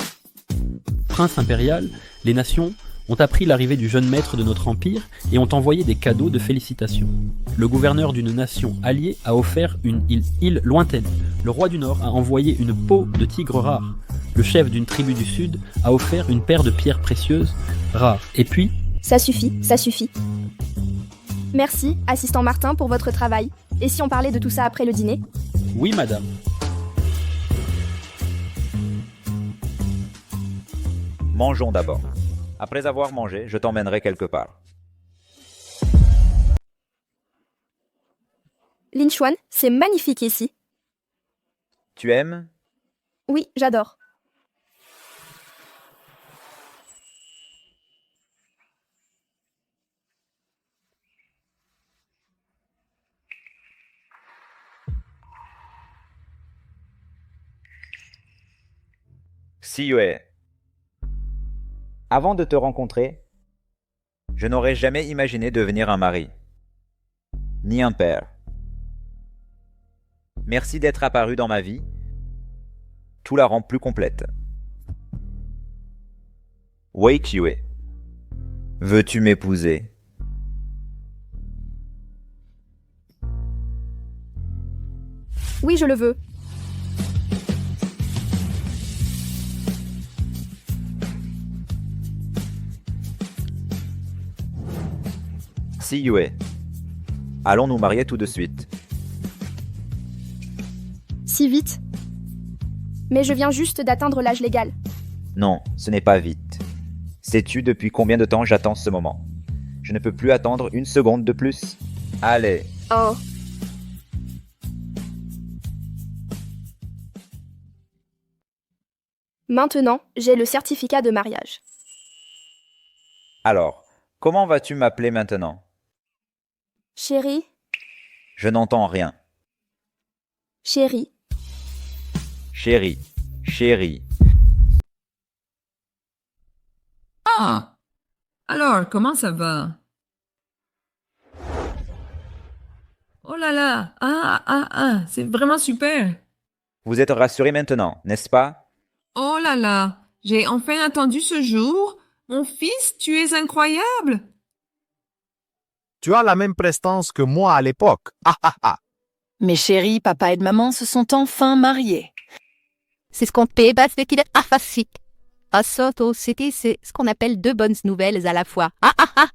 [SPEAKER 2] Prince impérial, les nations ont appris l'arrivée du jeune maître de notre empire et ont envoyé des cadeaux de félicitations. Le gouverneur d'une nation alliée a offert une île lointaine. Le roi du Nord a envoyé une peau de tigre rare. Le chef d'une tribu du Sud a offert une paire de pierres précieuses rares. Et puis...
[SPEAKER 4] Ça suffit. Merci, assistant Martin, pour votre travail. Et si on parlait de tout ça après le dîner?
[SPEAKER 2] Oui, madame.
[SPEAKER 3] Mangeons d'abord. Après avoir mangé, je t'emmènerai quelque part.
[SPEAKER 4] Lin Xuan, c'est magnifique ici.
[SPEAKER 3] Tu aimes?
[SPEAKER 4] Oui, j'adore.
[SPEAKER 3] Si Yue. Avant de te rencontrer, je n'aurais jamais imaginé devenir un mari, ni un père. Merci d'être apparu dans ma vie. Tout la rend plus complète. Wei Qiwei. Veux-tu m'épouser?
[SPEAKER 4] Oui, je le veux.
[SPEAKER 3] Si Yue. Allons nous marier tout de suite.
[SPEAKER 4] Si vite? Mais je viens juste d'atteindre l'âge légal.
[SPEAKER 3] Non, ce n'est pas vite. Sais-tu depuis combien de temps j'attends ce moment? Je ne peux plus attendre une seconde de plus. Allez.
[SPEAKER 4] Oh. Maintenant, j'ai le certificat de mariage.
[SPEAKER 3] Alors, comment vas-tu m'appeler maintenant?
[SPEAKER 4] Chérie,
[SPEAKER 3] Je n'entends rien.
[SPEAKER 4] chérie,
[SPEAKER 3] Chérie, chérie.
[SPEAKER 11] Ah! Alors, comment ça va? Oh là là! C'est vraiment super!
[SPEAKER 3] Vous êtes rassurés maintenant, n'est-ce pas?
[SPEAKER 11] Oh là là, j'ai enfin attendu ce jour. Mon fils, tu es incroyable.
[SPEAKER 12] Tu as la même prestance que moi à l'époque. Ah ah ah.
[SPEAKER 5] Mes chéris, papa et maman se sont enfin mariés.
[SPEAKER 1] C'est ce qu'on paie, parce qu'il est afasique. À Soto City, c'est ce qu'on appelle deux bonnes nouvelles à la fois. Ah ah ah!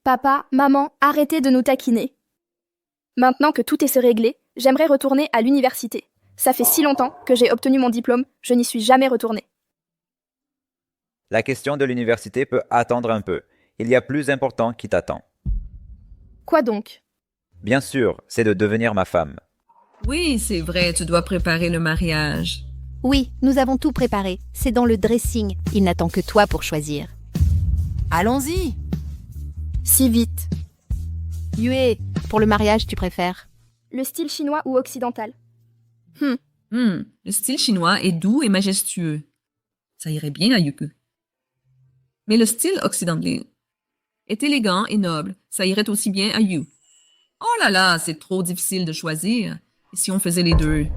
[SPEAKER 4] Papa, maman, arrêtez de nous taquiner. Maintenant que tout est réglé, j'aimerais retourner à l'université. Ça fait si longtemps que j'ai obtenu mon diplôme, je n'y suis jamais retournée.
[SPEAKER 3] La question de l'université peut attendre un peu. Il y a plus important qui t'attend.
[SPEAKER 4] Quoi donc?
[SPEAKER 3] Bien sûr, c'est de devenir ma femme.
[SPEAKER 11] Oui, c'est vrai, tu dois préparer le mariage.
[SPEAKER 1] Oui, nous avons tout préparé. C'est dans le dressing. Il n'attend que toi pour choisir.
[SPEAKER 5] Allons-y.
[SPEAKER 4] Si vite.
[SPEAKER 1] Yue, pour le mariage, tu préfères?
[SPEAKER 4] Le style chinois ou occidental?
[SPEAKER 11] Le style chinois est doux et majestueux. Ça irait bien à Yuku. Mais le style occidental est élégant et noble. Ça irait aussi bien à Yu. Oh là là, c'est trop difficile de choisir. Et si on faisait les deux?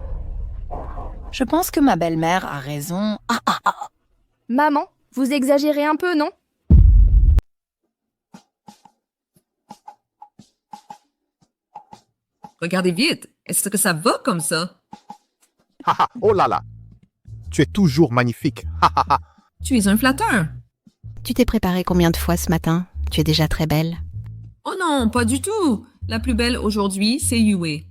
[SPEAKER 5] Je pense que ma belle-mère a raison. Ah ah ah!
[SPEAKER 4] Maman, vous exagérez un peu, non?
[SPEAKER 11] Regardez vite. Est-ce que ça va comme ça?
[SPEAKER 12] Oh là là. Tu es toujours magnifique.
[SPEAKER 11] Tu es un flatteur.
[SPEAKER 1] Tu t'es préparée combien de fois ce matin? Tu es déjà très belle.
[SPEAKER 11] Oh non, pas du tout. La plus belle aujourd'hui, c'est Yue.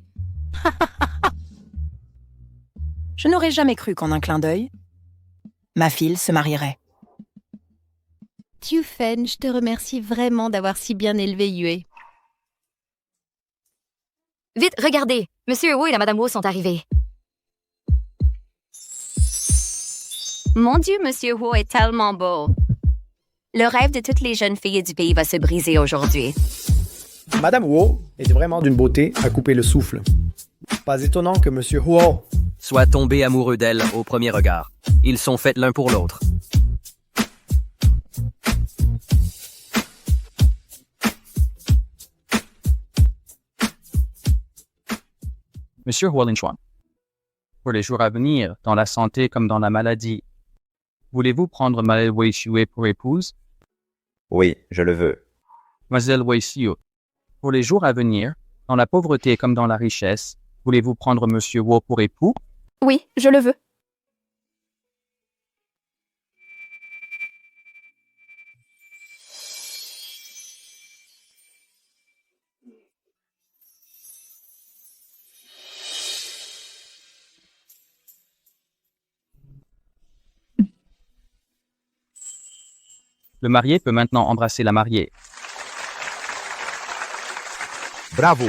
[SPEAKER 5] Je n'aurais jamais cru qu'en un clin d'œil, ma fille se marierait.
[SPEAKER 1] Tiufen, je te remercie vraiment d'avoir si bien élevé Yue.
[SPEAKER 23] Vite, regardez! Monsieur Wu et la Madame Wu sont arrivés.
[SPEAKER 22] Mon Dieu, Monsieur Wu est tellement beau. Le rêve de toutes les jeunes filles du pays va se briser aujourd'hui.
[SPEAKER 19] Madame Huo est vraiment d'une beauté à couper le souffle. Pas étonnant que Monsieur Huo
[SPEAKER 20] soit tombé amoureux d'elle au premier regard. Ils sont faits l'un pour l'autre.
[SPEAKER 6] Monsieur Huolinchuan, pour les jours à venir, dans la santé comme dans la maladie, voulez-vous prendre Mademoiselle Weishue pour épouse?
[SPEAKER 3] Oui, je le veux.
[SPEAKER 6] Mademoiselle Weishue, pour les jours à venir, dans la pauvreté comme dans la richesse, voulez-vous prendre Monsieur Wu pour époux?
[SPEAKER 4] Oui, je le veux.
[SPEAKER 6] Le marié peut maintenant embrasser la mariée.
[SPEAKER 12] Bravo.